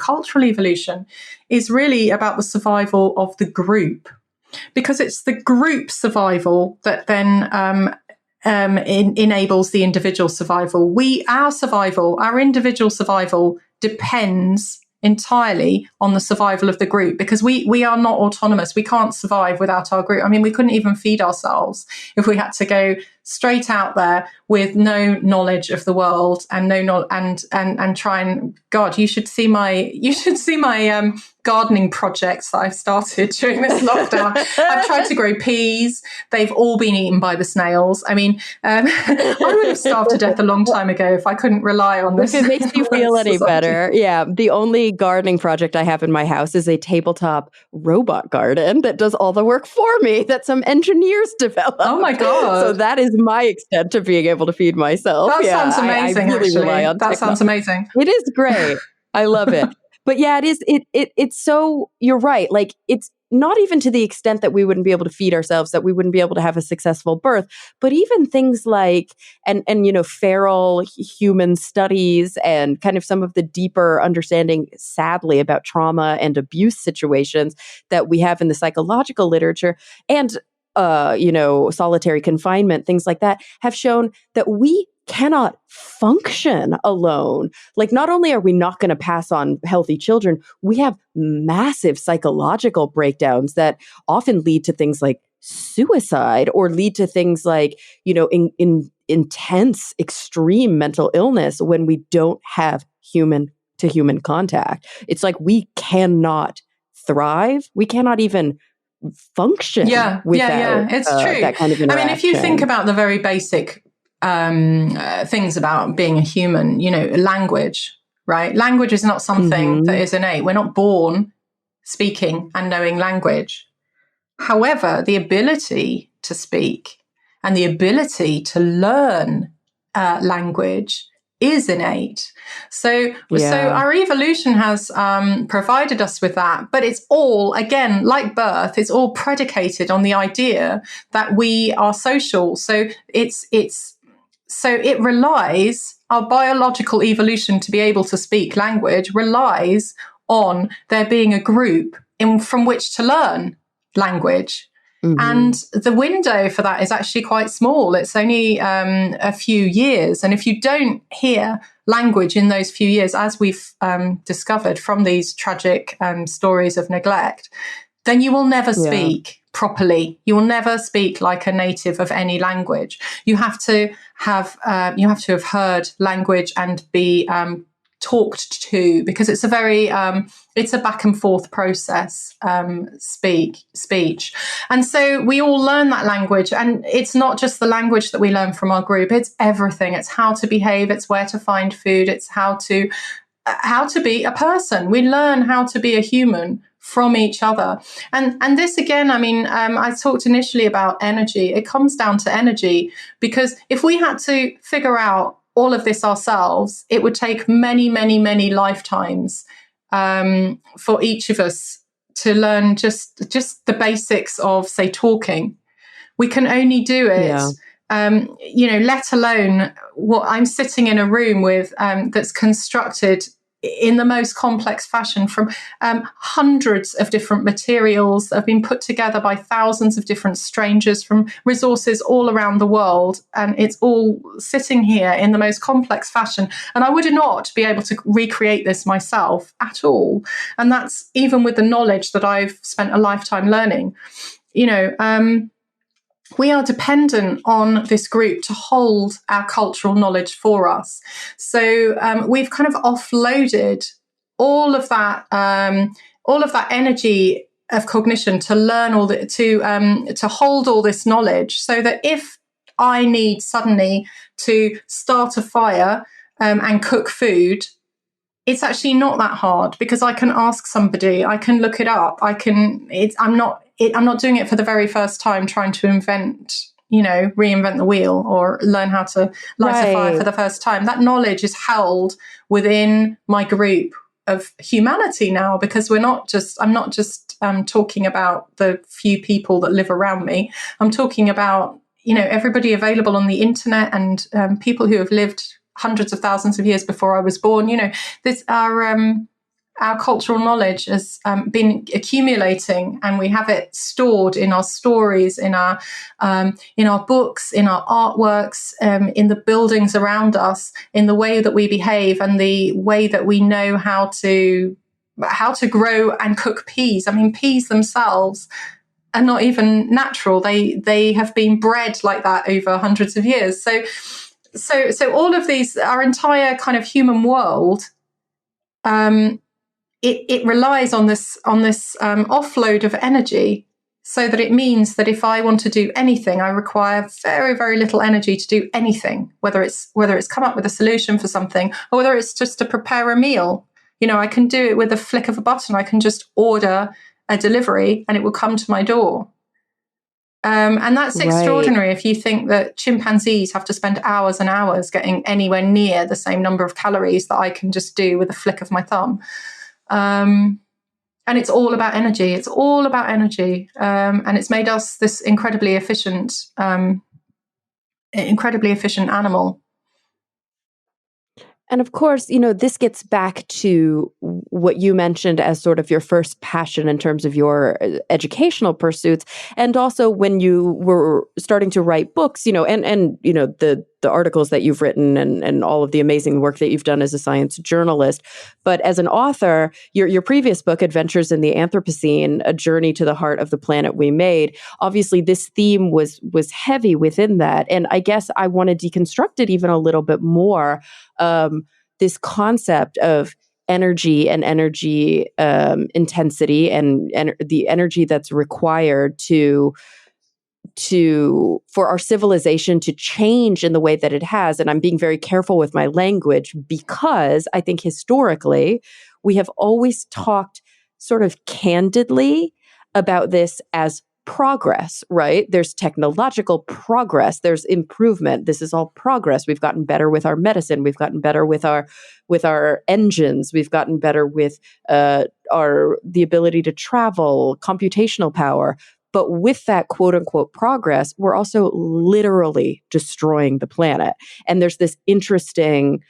is really about the survival of the group, because it's the group survival that then enables the individual survival. Our individual survival depends entirely on the survival of the group, because we are not autonomous. We can't survive without our group. I mean, we couldn't even feed ourselves if we had to go straight out there with no knowledge of the world and and try and, God, you should see my gardening projects that I've started during this lockdown. I've tried to grow peas. They've all been eaten by the snails. I mean, I would have starved to death a long time ago if I couldn't rely on this. If it makes you feel any better. Yeah. The only gardening project I have in my house is a tabletop robot garden that does all the work for me that some engineers developed. Oh my God. So that is my extent to being able to feed myself. That sounds amazing, I really rely on that sounds amazing. It is great. I love it. But yeah, it is. It's so, you're right. Like, it's not even to the extent that we wouldn't be able to feed ourselves, that we wouldn't be able to have a successful birth, but even things like, and feral human studies and kind of some of the deeper understanding, sadly, about trauma and abuse situations that we have in the psychological literature and, solitary confinement, things like that, have shown that we cannot function alone. Like, not only are we not going to pass on healthy children, we have massive psychological breakdowns that often lead to things like suicide or lead to things like, in intense, extreme mental illness when we don't have human to human contact. It's like we cannot thrive. We cannot even function without it's true. That kind of interaction. I mean, if you think about the very basic things about being a human, language, right? Language is not something that is innate. We're not born speaking and knowing language. However, the ability to speak and the ability to learn language is innate. So our evolution has provided us with that, but it's all, again, like birth, it's all predicated on the idea that we are social. So it relies, our biological evolution to be able to speak language relies on there being a group from which to learn language. And the window for that is actually quite small. It's only a few years. And if you don't hear language in those few years, as we've discovered from these tragic stories of neglect, then you will never speak properly. You will never speak like a native of any language. You have to have heard language and be talked to, because it's a very it's a back and forth process, speech. And so we all learn that language, and it's not just the language that we learn from our group, it's everything. It's how to behave, it's where to find food, it's how to be a person. We learn how to be a human from each other. And this again, I mean, I talked initially about energy. It comes down to energy, because if we had to figure out all of this ourselves, it would take many, many, many lifetimes for each of us to learn just the basics of, say, talking. We can only do it, let alone what I'm sitting in a room with that's constructed in the most complex fashion from hundreds of different materials that have been put together by thousands of different strangers from resources all around the world. And it's all sitting here in the most complex fashion. And I would not be able to recreate this myself at all. And that's even with the knowledge that I've spent a lifetime learning. We are dependent on this group to hold our cultural knowledge for us. So we've kind of offloaded all of that energy of cognition to learn to hold all this knowledge, so that if I need suddenly to start a fire and cook food, it's actually not that hard, because I can ask somebody, I can look it up, I'm not doing it for the very first time, trying to reinvent the wheel or learn how to light a fire for the first time. That knowledge is held within my group of humanity now, because I'm not just talking about the few people that live around me. I'm talking about, everybody available on the internet, and people who have lived hundreds of thousands of years before I was born. Our cultural knowledge has been accumulating, and we have it stored in our stories, in our books, in our artworks, in the buildings around us, in the way that we behave, and the way that we know how to grow and cook peas. I mean, peas themselves are not even natural. They have been bred like that over hundreds of years. So all of these, our entire kind of human world, it relies on this offload of energy, so that it means that if I want to do anything, I require very, very little energy to do anything, whether it's come up with a solution for something, or whether it's just to prepare a meal. I can do it with a flick of a button. I can just order a delivery and it will come to my door. And that's extraordinary if you think that chimpanzees have to spend hours and hours getting anywhere near the same number of calories that I can just do with a flick of my thumb. And it's all about energy. It's all about energy. And it's made us this incredibly efficient animal. And of course, this gets back to what you mentioned as sort of your first passion in terms of your educational pursuits. And also when you were starting to write books, and the articles that you've written and all of the amazing work that you've done as a science journalist. But as an author, your previous book, Adventures in the Anthropocene, A Journey to the Heart of the Planet We Made, obviously this theme was heavy within that. And I guess I want to deconstruct it even a little bit more. This concept of energy and energy intensity and the energy that's required for our civilization to change in the way that it has. And I'm being very careful with my language, because I think historically we have always talked sort of candidly about this as progress, right? There's technological progress, there's improvement. This is all progress. We've gotten better with our medicine. We've gotten better with our engines. We've gotten better with the ability to travel, computational power. But with that quote unquote progress, we're also literally destroying the planet. And there's this interesting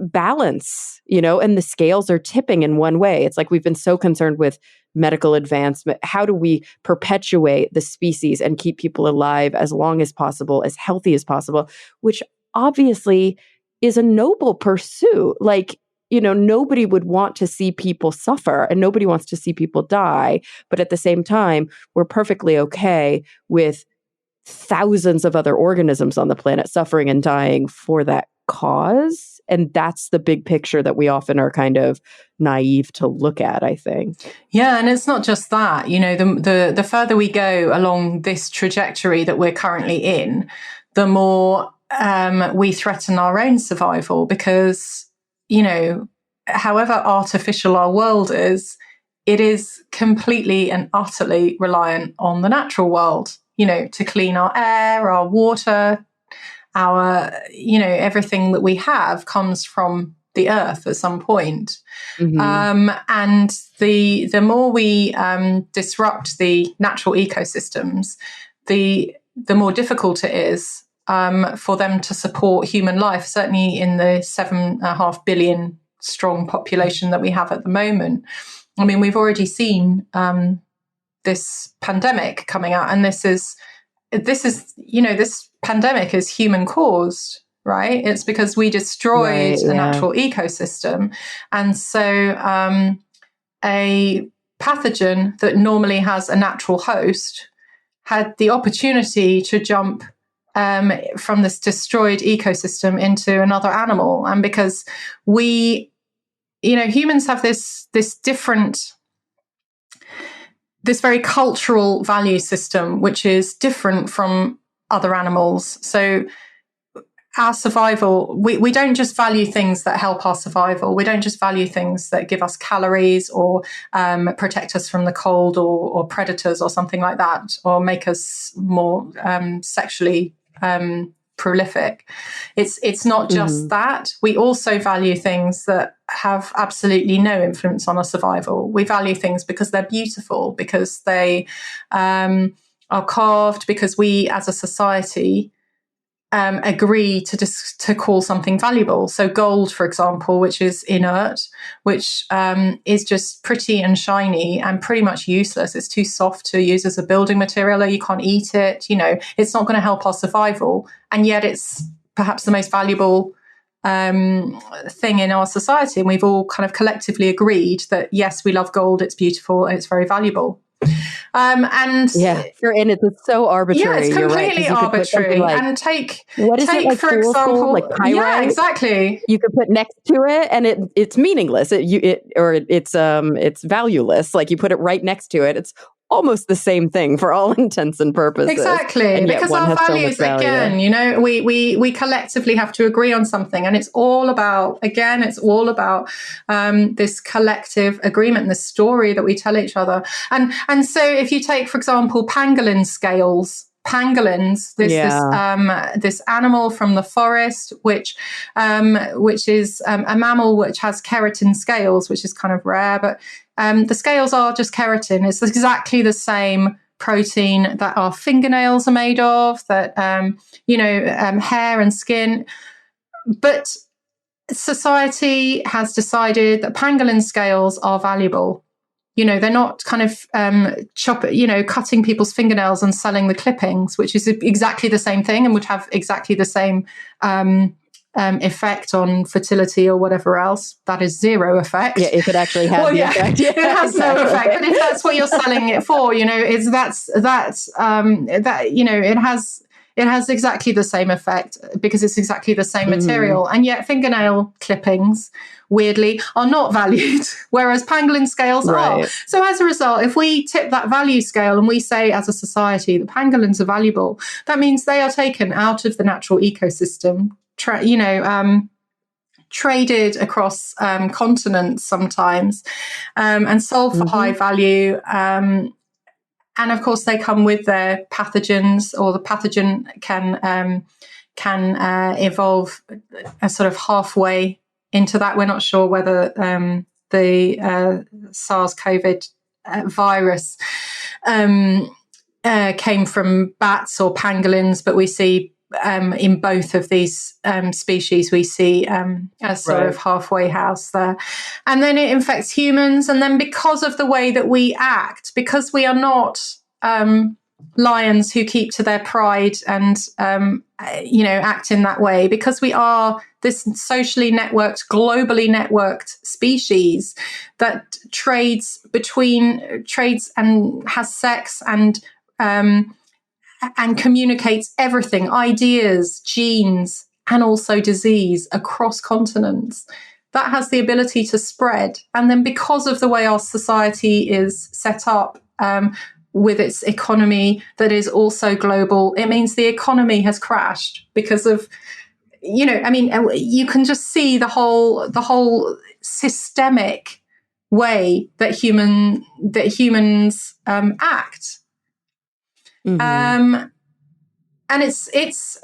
balance, and the scales are tipping in one way. It's like we've been so concerned with medical advancement. How do we perpetuate the species and keep people alive as long as possible, as healthy as possible, which obviously is a noble pursuit. Like, nobody would want to see people suffer and nobody wants to see people die. But at the same time, we're perfectly okay with thousands of other organisms on the planet suffering and dying for that cause. And that's the big picture that we often are kind of naive to look at, I think. Yeah, and it's not just that. The further we go along this trajectory that we're currently in, the more we threaten our own survival, because however artificial our world is, it is completely and utterly reliant on the natural world, to clean our air, our water, our, everything that we have comes from the earth at some point. Mm-hmm. And the more we disrupt the natural ecosystems, the more difficult it is for them to support human life, certainly in the 7.5 billion strong population that we have at the moment. I mean, we've already seen this pandemic coming out, and this pandemic is human caused, right? It's because we destroyed the natural ecosystem. And so a pathogen that normally has a natural host had the opportunity to jump from this destroyed ecosystem into another animal. And because we, humans have this very cultural value system, which is different from other animals. So our survival, we don't just value things that help our survival. We don't just value things that give us calories or protect us from the cold or predators or something like that, or make us more sexually prolific. It's not just that. We also value things that have absolutely no influence on our survival. We value things because they're beautiful, because they are carved, because we as a society agree to call something valuable. So gold, for example, which is inert, which is just pretty and shiny and pretty much useless. It's too soft to use as a building material, or you can't eat it. It's not going to help our survival. And yet it's perhaps the most valuable thing in our society. And we've all kind of collectively agreed that, yes, we love gold. It's beautiful and it's very valuable. And it's so arbitrary. Yeah, it's completely arbitrary. And take for example, like pyrite. Yeah, exactly. You could put next to it, and it's meaningless. It's valueless. Like you put it right next to it, it's almost the same thing for all intents and purposes. Exactly, because our values, again, we collectively have to agree on something, and it's all about this collective agreement, the story that we tell each other. And so, if you take, for example, pangolin scales. Pangolins, this animal from the forest, which is a mammal which has keratin scales, which is kind of rare, but the scales are just keratin. It's exactly the same protein that our fingernails are made of, that hair and skin. But society has decided that pangolin scales are valuable. They're not kind of cutting people's fingernails and selling the clippings, which is exactly the same thing and would have exactly the same effect on fertility or whatever else. That is zero effect. Yeah, if it actually has the effect. Yeah, it has no effect. But if that's what you're selling it for, it has exactly the same effect because it's exactly the same material. And yet fingernail clippings, weirdly, are not valued, whereas pangolin scales are. So as a result, if we tip that value scale and we say as a society that pangolins are valuable, that means they are taken out of the natural ecosystem, traded across continents sometimes, and sold for high value. And of course, they come with their pathogens, or the pathogen can evolve a sort of halfway into that. We're not sure whether the SARS-CoV virus came from bats or pangolins, but we see in both of these species, we see a sort of halfway house there. And then it infects humans. And then because of the way that we act, because we are not lions who keep to their pride and, act in that way, because we are this socially networked, globally networked species that trades and has sex and communicates everything, ideas, genes, and also disease across continents. That has the ability to spread. And then because of the way our society is set up, with its economy that is also global, it means the economy has crashed because of you can just see the whole systemic way that humans act. Mm-hmm. And it's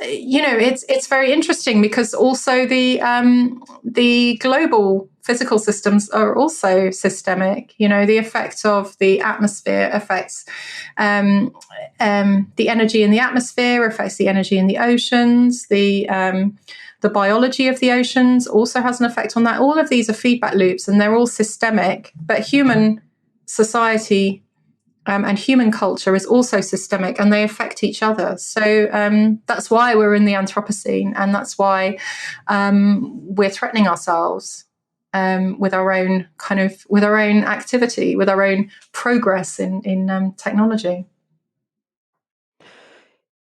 very interesting because also the global physical systems are also systemic. The effect of the atmosphere affects the energy in the atmosphere, affects the energy in the oceans. The biology of the oceans also has an effect on that. All of these are feedback loops, and they're all systemic. But human society and human culture is also systemic, and they affect each other. So that's why we're in the Anthropocene, and that's why we're threatening ourselves with our own activity, with our own progress in technology.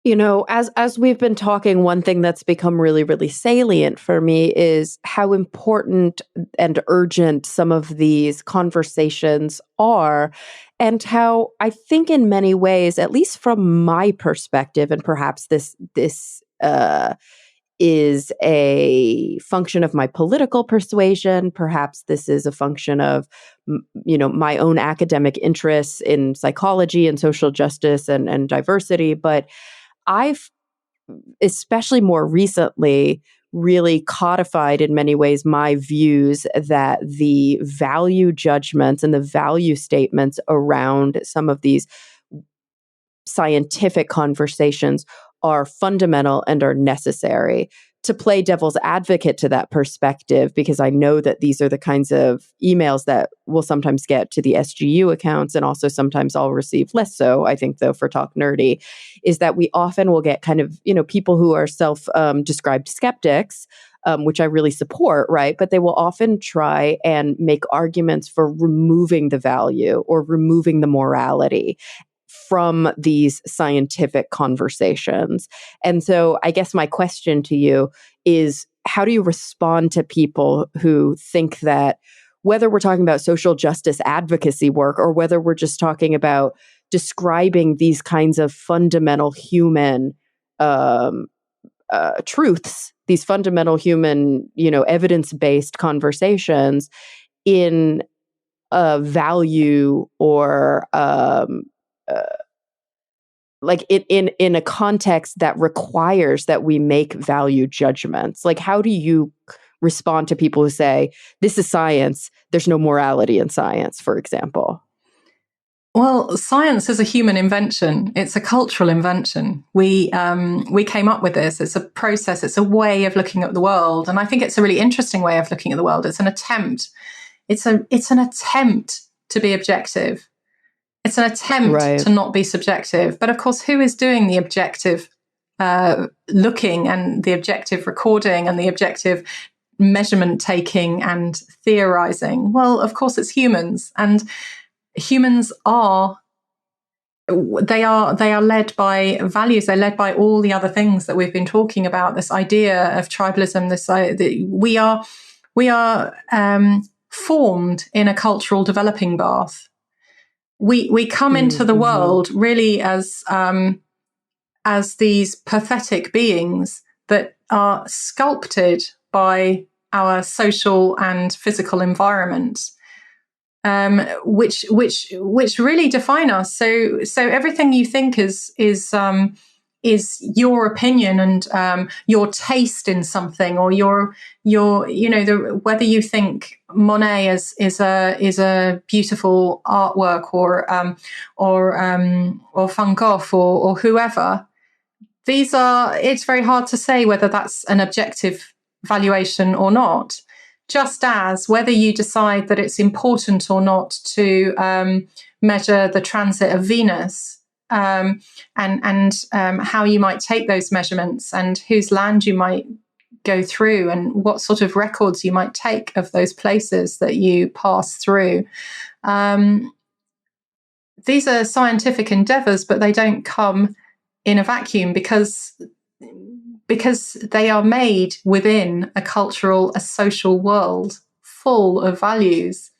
As we've been talking, one thing that's become really, really salient for me is how important and urgent some of these conversations are, and how I think in many ways, at least from my perspective, and perhaps this is a function of my political persuasion. Perhaps this is a function of, my own academic interests in psychology and social justice and diversity. But I've, especially more recently, really codified in many ways my views that the value judgments and the value statements around some of these scientific conversations are fundamental and are necessary. To play devil's advocate to that perspective, because I know that these are the kinds of emails that will sometimes get to the SGU accounts, and also sometimes I'll receive less so, I think, though, for Talk Nerdy, is that we often will get kind of, people who are self-described skeptics, which I really support, right? But they will often try and make arguments for removing the value or removing the morality from these scientific conversations. And so I guess my question to you is, how do you respond to people who think that, whether we're talking about social justice advocacy work or whether we're just talking about describing these kinds of fundamental human truths, these fundamental human, evidence-based conversations in a value or like in a context that requires that we make value judgments? Like, how do you respond to people who say, this is science, there's no morality in science, for example? Well, science is a human invention. It's a cultural invention. We came up with this. It's a process. It's a way of looking at the world, and I think it's a really interesting way of looking at the world. It's an attempt. It's an attempt to be objective. It's an attempt to not be subjective. But of course, who is doing the objective looking and the objective recording and the objective measurement taking and theorizing? Well, of course, it's humans. And humans are led by values. They're led by all the other things that we've been talking about. This idea of tribalism. We are formed in a cultural developing bath. We come into the world really as these pathetic beings that are sculpted by our social and physical environment, which really define us. So everything you think is your opinion and your taste in something, or your whether you think Monet is a beautiful artwork, or Van Gogh or whoever. It's very hard to say whether that's an objective valuation or not. Just as whether you decide that it's important or not to measure the transit of Venus, and how you might take those measurements, and whose land you might go through, and what sort of records you might take of those places that you pass through. These are scientific endeavors, but they don't come in a vacuum, because they are made within a social world full of values.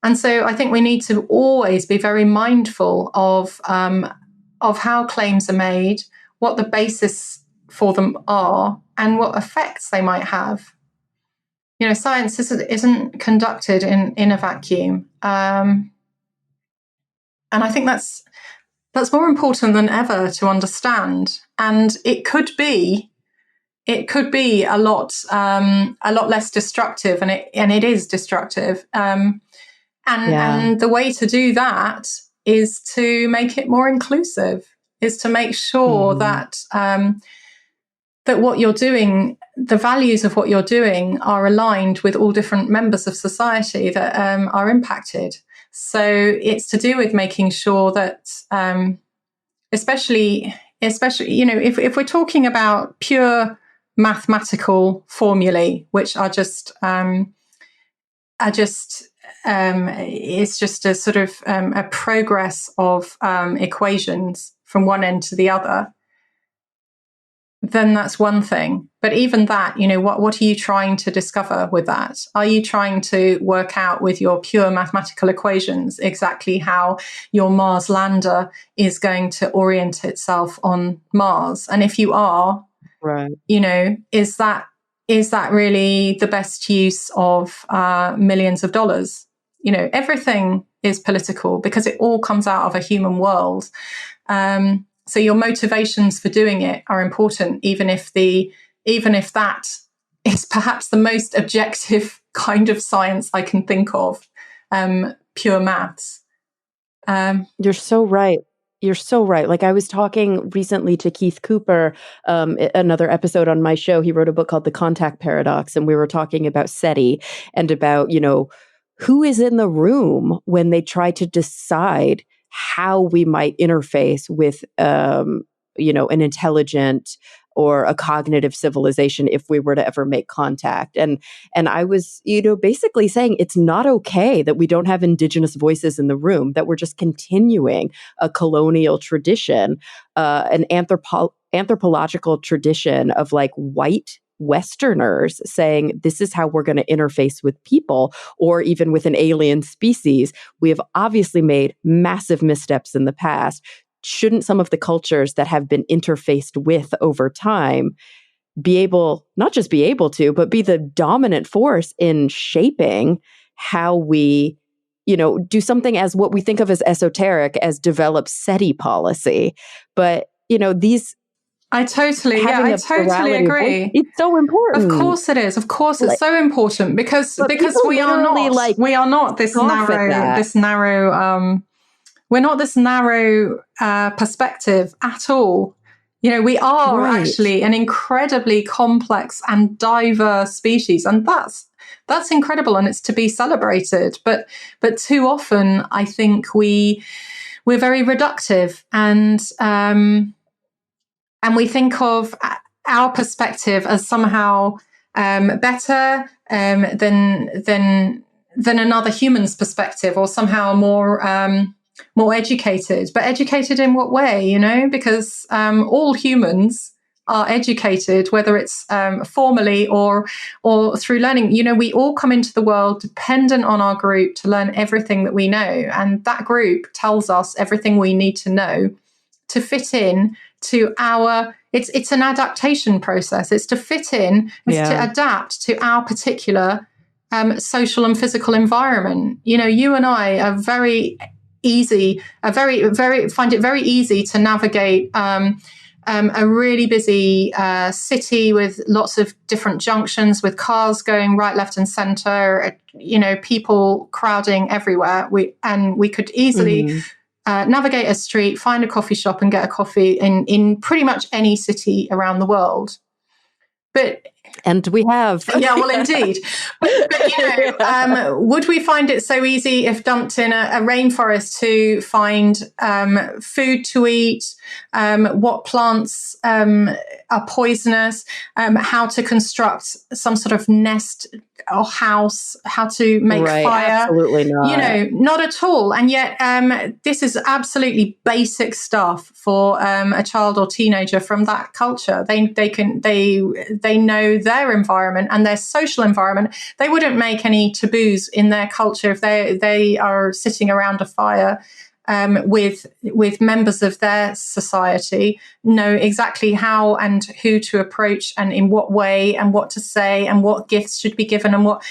And so I think we need to always be very mindful of how claims are made, what the basis for them are, what effects they might have. Science isn't conducted in a vacuum. And I think that's more important than ever to understand. And it could be a lot less destructive, and it is destructive. And the way to do that is to make it more inclusive, is to make sure that that what you're doing, the values of what you're doing, are aligned with all different members of society that are impacted. So it's to do with making sure that, especially, if we're talking about pure mathematical formulae, which are just it's just a sort of a progress of equations from one end to the other, then that's one thing. But even that, what are you trying to discover with that? Are you trying to work out with your pure mathematical equations exactly how your Mars lander is going to orient itself on Mars? And if you are, right, is that really the best use of millions of dollars? Everything is political because it all comes out of a human world. So your motivations for doing it are important, even if that is perhaps the most objective kind of science I can think of, pure maths. You're so right. You're so right. Like, I was talking recently to Keith Cooper, another episode on my show. He wrote a book called The Contact Paradox, and we were talking about SETI and about, who is in the room when they try to decide how we might interface with, an intelligent or a cognitive civilization if we were to ever make contact. And I was, basically saying it's not okay that we don't have indigenous voices in the room, that we're just continuing a colonial tradition, an anthropological tradition of like white Westerners saying this is how we're going to interface with people or even with an alien species. We have obviously made massive missteps in the past. Shouldn't some of the cultures that have been interfaced with over time not just be able to, but be the dominant force in shaping how we, do something as what we think of as esoteric, as develop SETI policy? But, these I totally agree. Voice, it's so important. Of course it is. Of course it's so important because we are not this narrow we're not this narrow perspective at all. We are actually an incredibly complex and diverse species, and that's incredible, and it's to be celebrated. But too often, I think we're very reductive, and we think of our perspective as somehow better than another human's perspective, or somehow more educated. But educated in what way? Because all humans are educated, whether it's formally or through learning. We all come into the world dependent on our group to learn everything that we know, and that group tells us everything we need to know to fit in to it's an adaptation process. It's to fit in, it's to adapt to our particular social and physical environment. You and I are find it very easy to navigate a really busy city with lots of different junctions, with cars going right, left, and center. People crowding everywhere. We could easily navigate a street, find a coffee shop, and get a coffee in pretty much any city around the world. And we have. Yeah, well, indeed. But would we find it so easy if dumped in a rainforest to find food to eat, what plants are poisonous, how to construct some sort of nest or house, how to make fire? Absolutely not. Not at all. And yet this is absolutely basic stuff for a child or teenager from that culture. They know their environment and their social environment. They wouldn't make any taboos in their culture if they are sitting around a fire with members of their society, know exactly how and who to approach and in what way and what to say and what gifts should be given and what,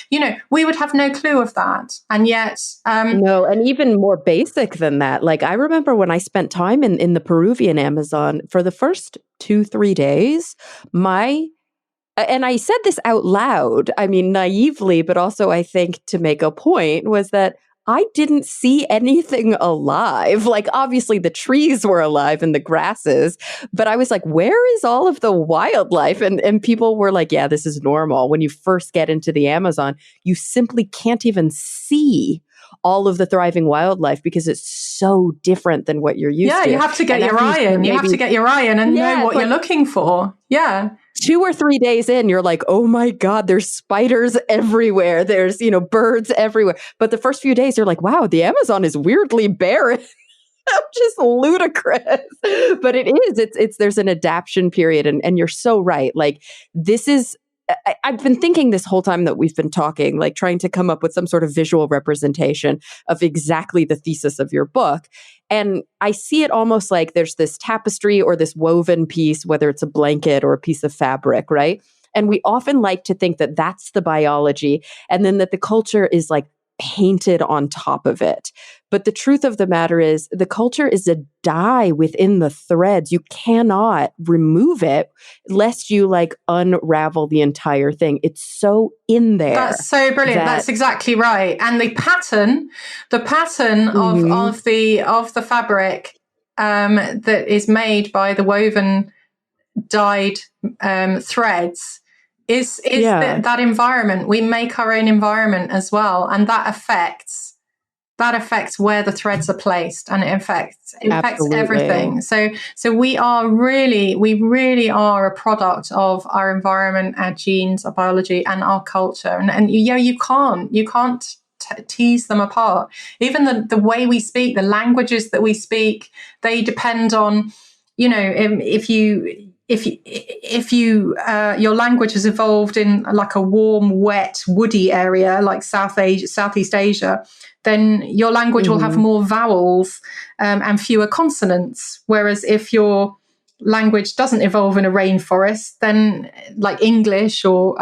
we would have no clue of that. And yet... no, and even more basic than that. Like, I remember when I spent time in the Peruvian Amazon for the first 2-3 days, and I said this out loud, I mean, naively, but also I think to make a point, was that I didn't see anything alive. Like, obviously the trees were alive and the grasses, but I was like, where is all of the wildlife? And people were like, yeah, this is normal. When you first get into the Amazon, you simply can't even see all of the thriving wildlife because it's so different than what you're used to. Yeah, you have to get your eye in. You have to get your eye in and know what you're looking for. Yeah. 2 or 3 days in, you're like, oh my God, there's spiders everywhere. There's, birds everywhere. But the first few days, you're like, wow, the Amazon is weirdly barren. Just ludicrous. But it is. It's there's an adaptation period. And you're so right. Like, this is, I've been thinking this whole time that we've been talking, like trying to come up with some sort of visual representation of exactly the thesis of your book. And I see it almost like there's this tapestry or this woven piece, whether it's a blanket or a piece of fabric, right? And we often like to think that that's the biology, and then that the culture is like painted on top of it. But the truth of the matter is the culture is a dye within the threads. You cannot remove it lest you like unravel the entire thing. It's so in there. That's so brilliant. That's exactly right. And the pattern of the fabric that is made by the woven dyed threads is that environment. We make our own environment as well, and that affects where the threads are placed, and it affects everything. So we really are a product of our environment, our genes, our biology, and our culture. And you can't tease them apart. Even the way we speak, the languages that we speak, they depend on, if your language has evolved in like a warm, wet, woody area like Southeast Asia, then your language will have more vowels and fewer consonants. Whereas if your language doesn't evolve in a rainforest, then like English or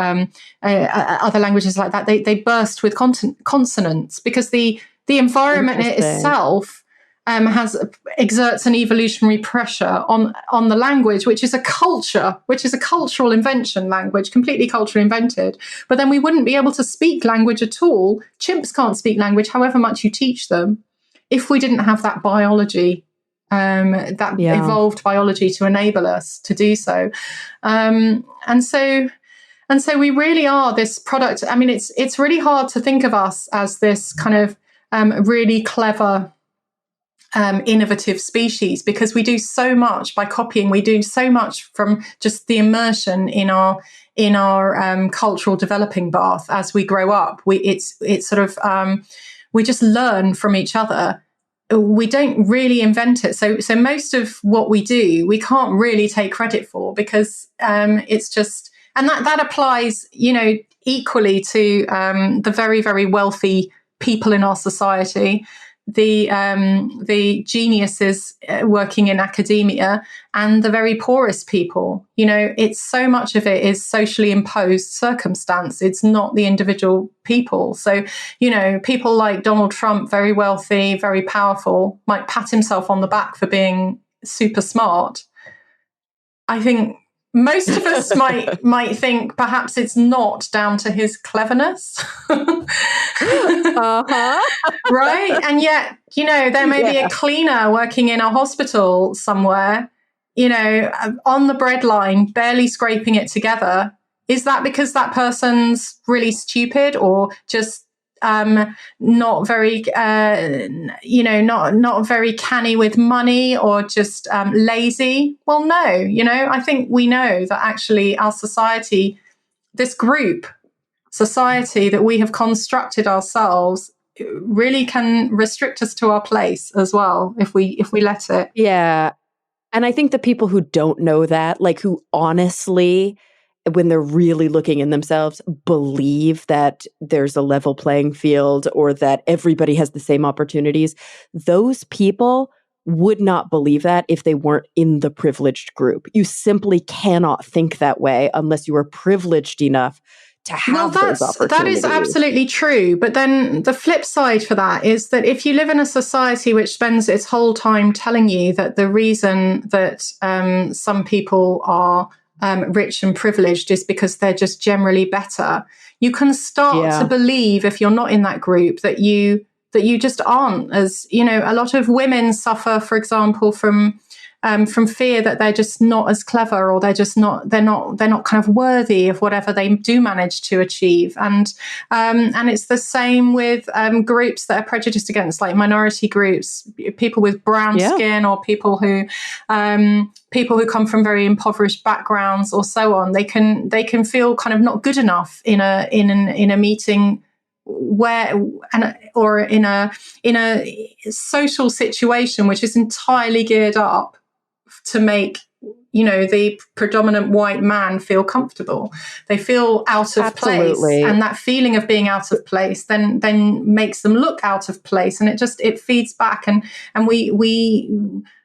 other languages like that, they burst with consonants because the environment itself exerts an evolutionary pressure on the language, which is a cultural invention, language, completely culturally invented. But then we wouldn't be able to speak language at all. Chimps can't speak language, however much you teach them, if we didn't have that biology, evolved biology to enable us to do so. And so we really are this product. I mean, it's really hard to think of us as this kind of really clever, innovative species, because we do so much by copying. We do so much from just the immersion in our cultural developing bath as we grow up. It's sort of we just learn from each other. We don't really invent it. So most of what we do, we can't really take credit for, because it's just, and that applies, equally to the very, very wealthy people in our society, the geniuses working in academia, and the very poorest people. It's so much of it is socially imposed circumstance. It's not the individual people. So, people like Donald Trump, very wealthy, very powerful, might pat himself on the back for being super smart. I think most of us might think perhaps it's not down to his cleverness. Right? And yet, there may be a cleaner working in a hospital somewhere, on the breadline, barely scraping it together. Is that because that person's really stupid, or just not very, not very canny with money, or just lazy? Well, no, I think we know that actually our society, this group society that we have constructed ourselves, really can restrict us to our place as well if we let it. Yeah. And I think the people who don't know that, like who honestly when they're really looking in themselves, believe that there's a level playing field or that everybody has the same opportunities, those people would not believe that if they weren't in the privileged group. You simply cannot think that way unless you are privileged enough to have those opportunities. That is absolutely true. But then the flip side for that is that if you live in a society which spends its whole time telling you that the reason that some people are rich and privileged is because they're just generally better, you can start to believe, if you're not in that group, that you just aren't. As you know, a lot of women suffer, for example, from fear that they're just not as clever, or they're not kind of worthy of whatever they do manage to achieve. And it's the same with groups that are prejudiced against, like minority groups, people with brown skin, or people who come from very impoverished backgrounds, or so on. They can feel kind of not good enough in a meeting or in a social situation which is entirely geared up to make, you know, the predominant white man feel comfortable. They feel out of place, and that feeling of being out of place then makes them look out of place, and it feeds back, and we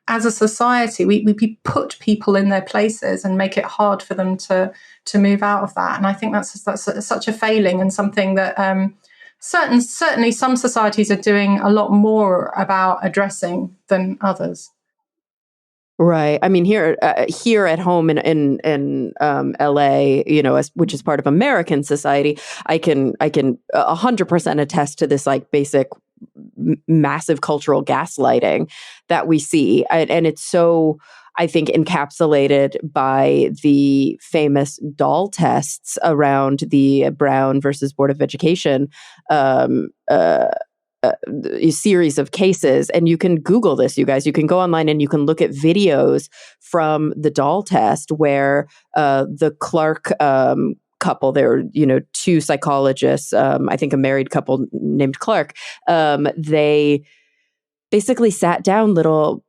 as a society we put people in their places and make it hard for them to move out of that. And I think that's such a failing, and something that certainly some societies are doing a lot more about addressing than others. Right. I mean, here at home in LA, you know, which is part of American society, I can 100% attest to this, like, basic massive cultural gaslighting that we see, and it's so, I think, encapsulated by the famous doll tests around the Brown versus Board of Education series of cases. And you can Google this, you guys. You can go online and you can look at videos from the doll test where the Clark couple, they're, you know, two psychologists, I think a married couple named Clark, they basically sat down little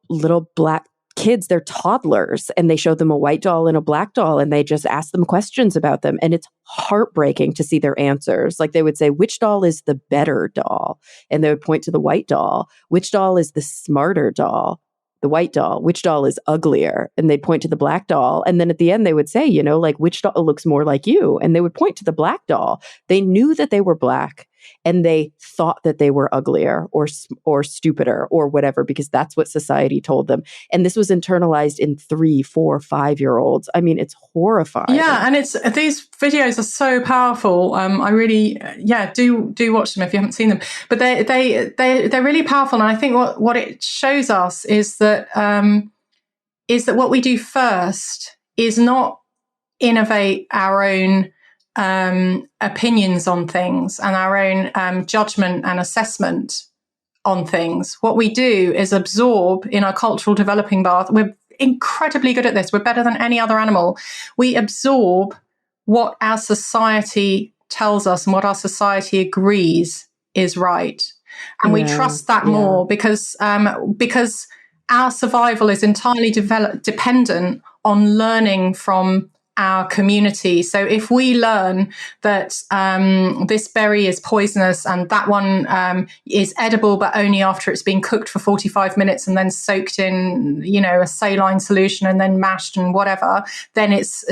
black kids, they're toddlers, and they showed them a white doll and a black doll, and they just asked them questions about them. And it's heartbreaking to see their answers. Like, they would say, which doll is the better doll? And they would point to the white doll. Which doll is the smarter doll? The white doll. Which doll is uglier? And they'd point to the black doll. And then at the end, they would say, you know, like, which doll looks more like you? And they would point to the black doll. They knew that they were black, and they thought that they were uglier or stupider or whatever, because that's what society told them. And this was internalized in 3, 4, 5-year-olds. I mean, it's horrifying. Yeah, and these videos are so powerful. I really, do watch them if you haven't seen them. But they're really powerful, and I think what it shows us is that what we do first is not innovate our own opinions on things and our own judgment and assessment on things. What we do is absorb in our cultural developing path. We're incredibly good at this. We're better than any other animal. We absorb what our society tells us and what our society agrees is right. And we trust that more because our survival is entirely dependent on learning from our community. So if we learn that this berry is poisonous and that one is edible, but only after it's been cooked for 45 minutes and then soaked in, you know, a saline solution and then mashed and whatever, then it's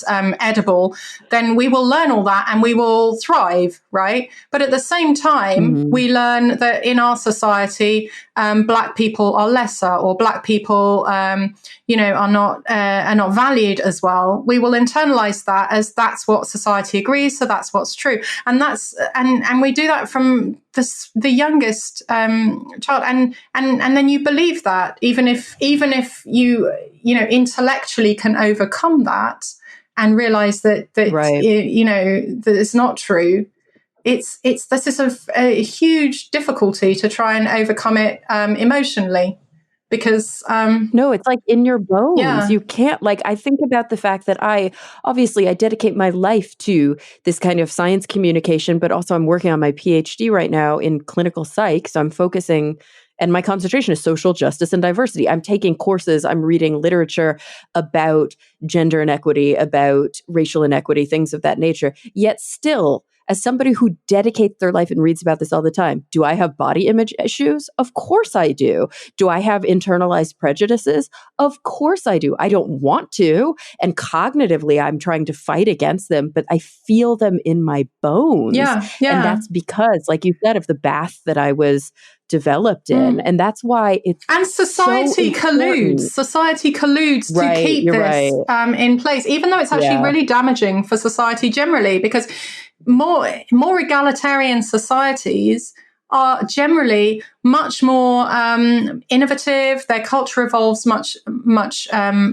edible. Then we will learn all that and we will thrive, right? But at the same time, we learn that in our society, Black people are lesser, or Black people, are not valued as well. We will internalize that as that's what society agrees, so that's what's true, and we do that from the youngest child, and then you believe that even if you intellectually can overcome that and realize that right. that it's not true. This is a huge difficulty to try and overcome it emotionally. Because no, it's like in your bones. Yeah. You can't, like, I think about the fact that I dedicate my life to this kind of science communication, but also I'm working on my PhD right now in clinical psych. So I'm focusing And my concentration is social justice and diversity. I'm taking courses, I'm reading literature about gender inequity, about racial inequity, things of that nature. Yet still, as somebody who dedicates their life and reads about this all the time, do I have body image issues? Of course I do. Do I have internalized prejudices? Of course I do. I don't want to. And cognitively, I'm trying to fight against them, but I feel them in my bones. Yeah. And that's because, like you said, of the bath that I was developed in. And that's why it's and society so colludes. Society colludes to keep this in place, even though it's actually really damaging for society generally, because more egalitarian societies are generally much more innovative. Their culture evolves much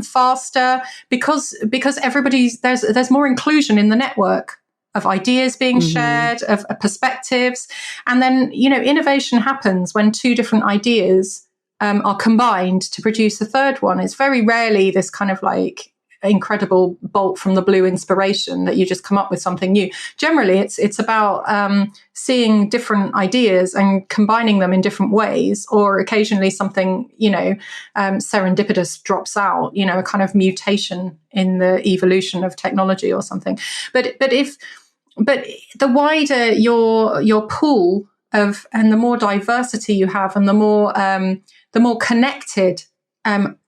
faster because there's more inclusion in the network of ideas being shared, of perspectives. And then, innovation happens when two different ideas are combined to produce a third one. It's very rarely this kind of like incredible bolt from the blue inspiration that you just come up with something new. Generally, it's about seeing different ideas and combining them in different ways, or occasionally something, serendipitous drops out, a kind of mutation in the evolution of technology or something. But the wider your pool of, and the more diversity you have, and the more connected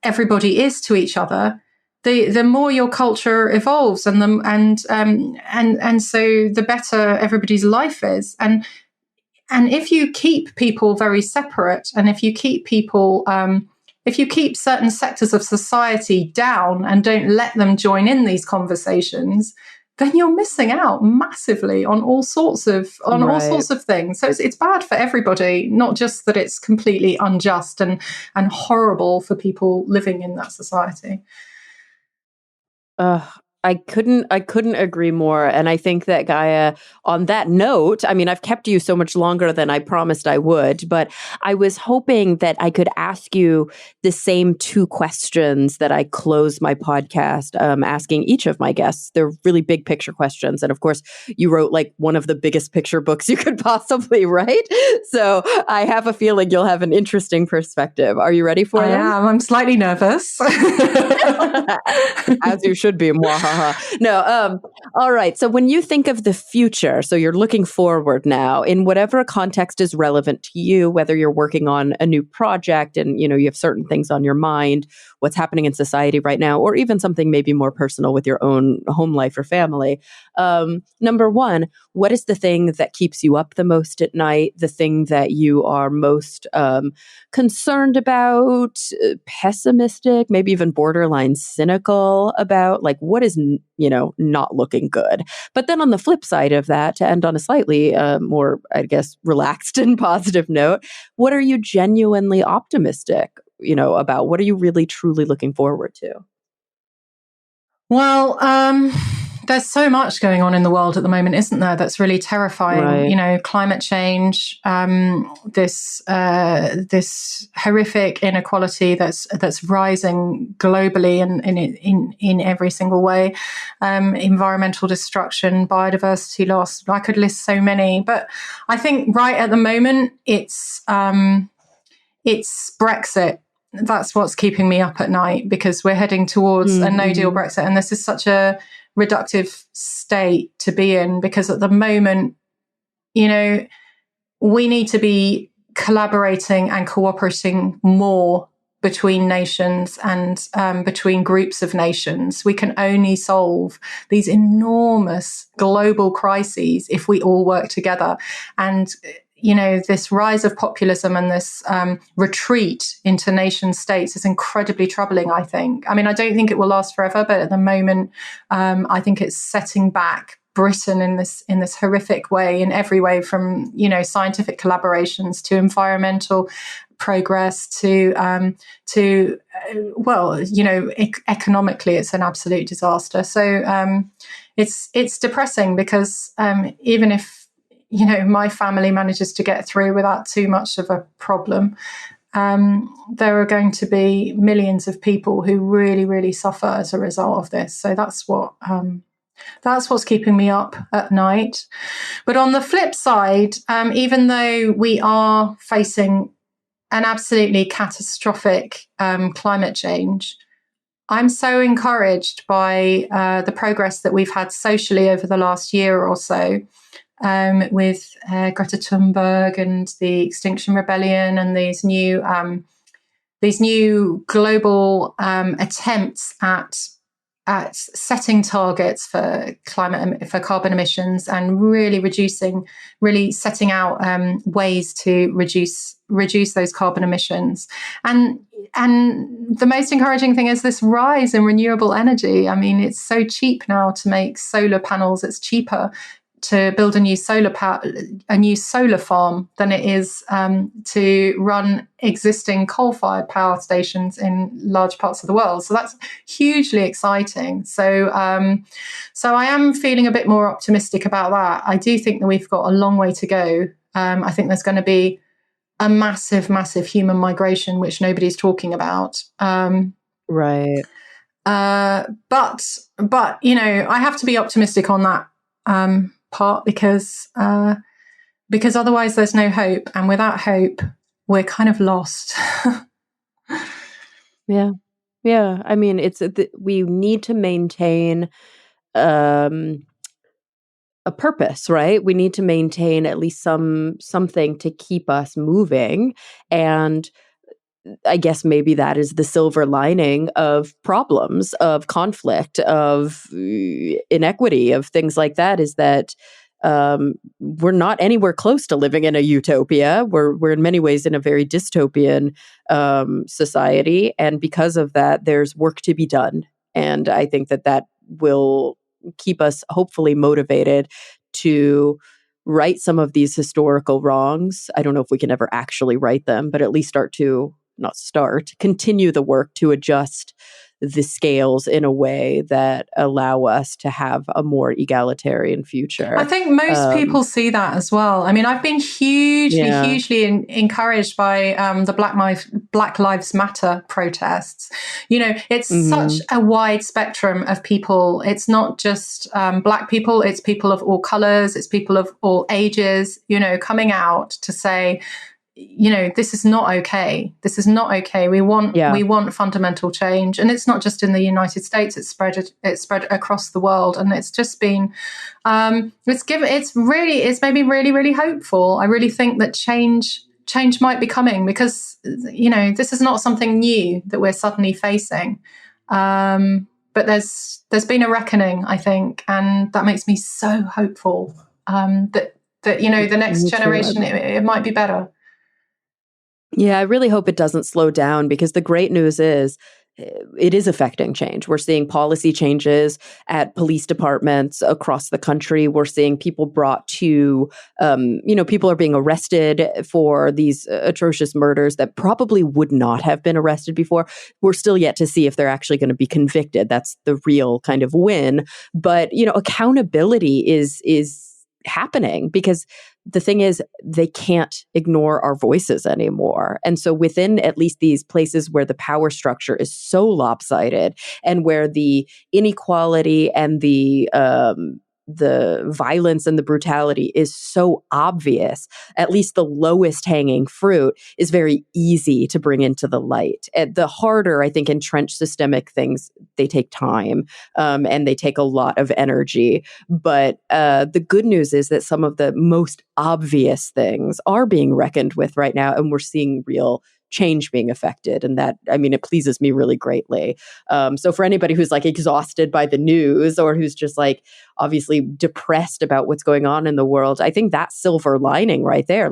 everybody is to each other, the more your culture evolves, and so the better everybody's life is. And if you keep people very separate, and if you keep people if you keep certain sectors of society down and don't let them join in these conversations, then you're missing out massively on all sorts of things. So it's bad for everybody, not just that it's completely unjust and horrible for people living in that society. I couldn't agree more. And I think that, Gaia, on that note, I mean, I've kept you so much longer than I promised I would, but I was hoping that I could ask you the same two questions that I close my podcast asking each of my guests. They're really big picture questions. And of course, you wrote like one of the biggest picture books you could possibly write. So I have a feeling you'll have an interesting perspective. Are you ready for them? I am. I'm slightly nervous. As you should be. No. All right. So when you think of the future, so you're looking forward now in whatever context is relevant to you, whether you're working on a new project and, you have certain things on your mind, what's happening in society right now, or even something maybe more personal with your own home life or family. Number one, what is the thing that keeps you up the most at night? The thing that you are most concerned about, pessimistic, maybe even borderline cynical about? Like, what is, not looking good? But then on the flip side of that, to end on a slightly more, I guess, relaxed and positive note, what are you genuinely optimistic, about? What are you really, truly looking forward to? Well, there's so much going on in the world at the moment, isn't there? That's really terrifying. Right. Climate change, this horrific inequality that's rising globally and in every single way. Environmental destruction, biodiversity loss. I could list so many, but I think right at the moment it's Brexit. That's what's keeping me up at night, because we're heading towards a no-deal Brexit. And this is such a reductive state to be in, because at the moment, we need to be collaborating and cooperating more between nations and between groups of nations. We can only solve these enormous global crises if we all work together. And this rise of populism and this retreat into nation states is incredibly troubling, I think. I mean, I don't think it will last forever, but at the moment, I think it's setting back Britain in this horrific way, in every way, from, scientific collaborations to environmental progress to economically, it's an absolute disaster. So it's depressing, because even if my family manages to get through without too much of a problem, there are going to be millions of people who really, really suffer as a result of this. So that's what's keeping me up at night. But on the flip side, even though we are facing an absolutely catastrophic climate change, I'm so encouraged by the progress that we've had socially over the last year or so, with Greta Thunberg and the Extinction Rebellion and these new global attempts at setting targets for carbon emissions and really setting out ways to reduce those carbon emissions. And the most encouraging thing is this rise in renewable energy. I mean, it's so cheap now to make solar panels. It's cheaper to build a new solar farm than it is to run existing coal-fired power stations in large parts of the world. So that's hugely exciting. So I am feeling a bit more optimistic about that. I do think that we've got a long way to go. I think there's going to be a massive, massive human migration, which nobody's talking about. Right. But I have to be optimistic on that part because otherwise there's no hope, and without hope we're kind of lost. Yeah. I mean, we need to maintain a purpose, right? We need to maintain at least something to keep us moving, and I guess maybe that is the silver lining of problems, of conflict, of inequity, of things like that, is that we're not anywhere close to living in a utopia. We're in many ways in a very dystopian society. And because of that, there's work to be done. And I think that will keep us hopefully motivated to right some of these historical wrongs. I don't know if we can ever actually right them, but at least continue the work to adjust the scales in a way that allow us to have a more egalitarian future. I think most people see that as well. I mean, I've been hugely encouraged by the Black Lives Matter protests. It's such a wide spectrum of people. It's not just Black people, it's people of all colors, it's people of all ages, coming out to say, this is not okay. This is not okay. We want fundamental change, and it's not just in the United States. It's spread across the world, and it's just been, it's made me really, really hopeful. I really think that change might be coming, because this is not something new that we're suddenly facing. But there's been a reckoning, I think, and that makes me so hopeful that the next generation it might be better. Yeah, I really hope it doesn't slow down, because the great news is it is affecting change. We're seeing policy changes at police departments across the country. We're seeing people brought to, people are being arrested for these atrocious murders that probably would not have been arrested before. We're still yet to see if they're actually going to be convicted. That's the real kind of win. But, accountability is happening, because the thing is, they can't ignore our voices anymore. And so within at least these places where the power structure is so lopsided, and where the inequality and the violence and the brutality is so obvious, at least the lowest hanging fruit is very easy to bring into the light. And the harder, I think, entrenched systemic things, they take time, and they take a lot of energy. But the good news is that some of the most obvious things are being reckoned with right now, and we're seeing real change being affected. And that, it pleases me really greatly. So for anybody who's exhausted by the news, or who's just obviously depressed about what's going on in the world, I think that silver lining right there,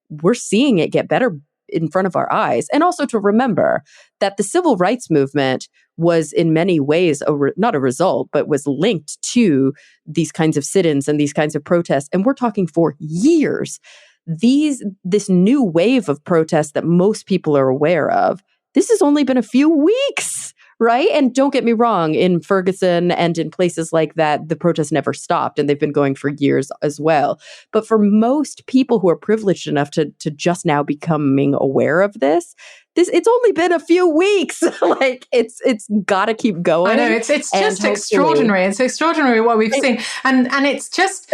we're seeing it get better in front of our eyes. And also to remember that the civil rights movement was in many ways not a result, but was linked to these kinds of sit-ins and these kinds of protests. And we're talking for years. This new wave of protests that most people are aware of, this has only been a few weeks, right? And don't get me wrong, in Ferguson and in places like that, the protests never stopped, and they've been going for years as well. But for most people who are privileged enough to just now becoming aware of this, it's only been a few weeks. Like it's got to keep going. I know it's just extraordinary. It's extraordinary what we've seen, and it's just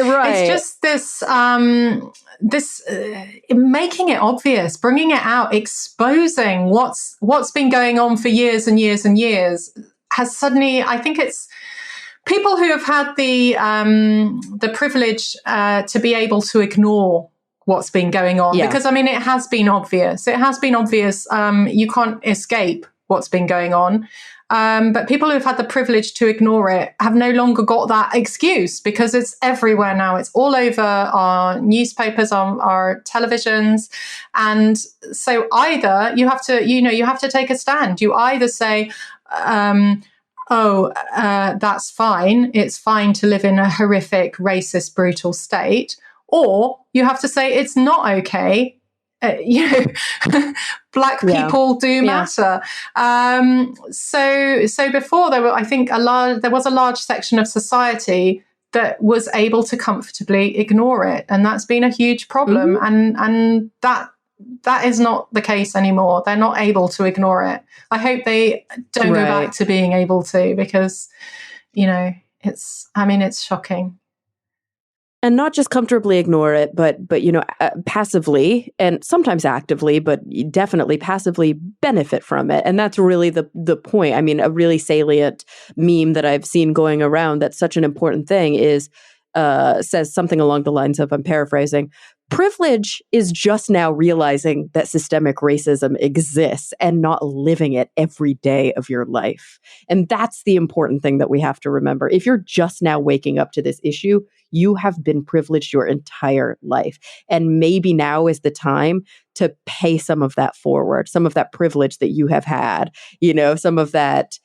this making it obvious, bringing it out, exposing what's been going on for years and years and years has suddenly, I think it's people who have had the privilege to be able to ignore what's been going on, because I mean it has been obvious. You can't escape what's been going on. But people who've had the privilege to ignore it have no longer got that excuse, because it's everywhere now. It's all over our newspapers, on our televisions. And so either you have to take a stand. You either say, that's fine. It's fine to live in a horrific, racist, brutal state. Or you have to say it's not okay. Black people do matter. So before there was a large section of society that was able to comfortably ignore it, and that's been a huge problem. And that is not the case anymore. They're not able to ignore it. I hope they don't go back to being able to, because it's shocking. And not just comfortably ignore it, but passively and sometimes actively, but definitely passively benefit from it. And that's really the point. I mean, a really salient meme that I've seen going around that's such an important thing is says something along the lines of, I'm paraphrasing, privilege is just now realizing that systemic racism exists and not living it every day of your life. And that's the important thing that we have to remember. If you're just now waking up to this issue, you have been privileged your entire life. And maybe now is the time to pay some of that forward, some of that privilege that you have had, some of that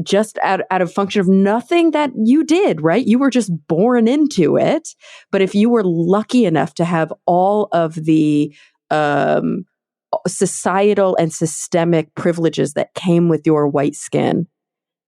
just out of function of nothing that you did, right? You were just born into it. But if you were lucky enough to have all of the societal and systemic privileges that came with your white skin,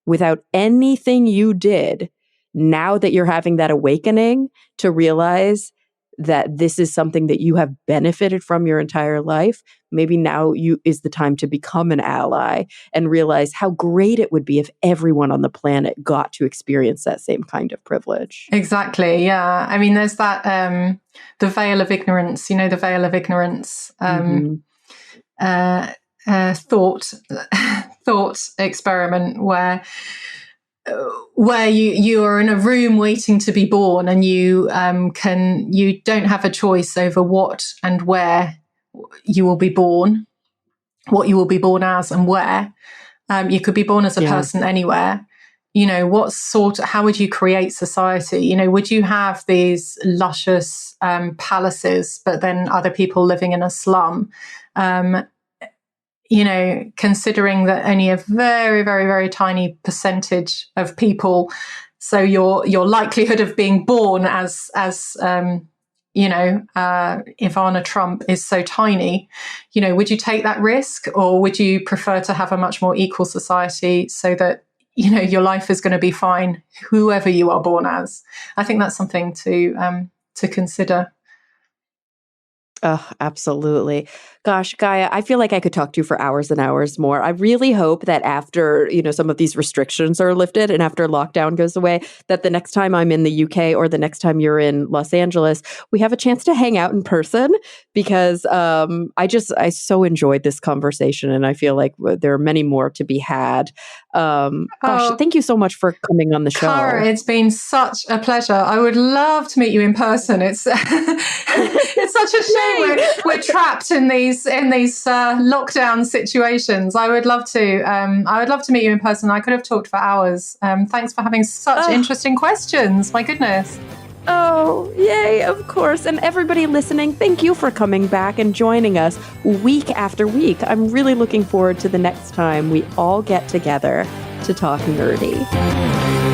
without anything you did, now that you're having that awakening to realize that this is something that you have benefited from your entire life, maybe now is the time to become an ally and realize how great it would be if everyone on the planet got to experience that same kind of privilege. Exactly. Yeah. I mean, there's that, the veil of ignorance, the veil of ignorance, thought experiment where you are in a room waiting to be born, and you don't have a choice over what and where you will be born, what you will be born as and where. You could be born as a person anywhere. How would you create society? Would you have these luscious palaces, but then other people living in a slum? Considering that only a very, very, very tiny percentage of people, so your likelihood of being born as Ivana Trump is so tiny, would you take that risk, or would you prefer to have a much more equal society so that, your life is going to be fine, whoever you are born as? I think that's something to consider. Oh, absolutely. Gosh, Gaia, I feel like I could talk to you for hours and hours more. I really hope that after, some of these restrictions are lifted and after lockdown goes away, that the next time I'm in the UK or the next time you're in Los Angeles, we have a chance to hang out in person, because I so enjoyed this conversation, and I feel like there are many more to be had. Thank you so much for coming on the show. Cara, it's been such a pleasure. I would love to meet you in person. It's it's such a shame we're trapped in these lockdown situations. I would love to meet you in person. I could have talked for hours. Thanks for having such interesting questions. My goodness. Oh, yay, of course. And everybody listening, thank you for coming back and joining us week after week. I'm really looking forward to the next time we all get together to talk nerdy.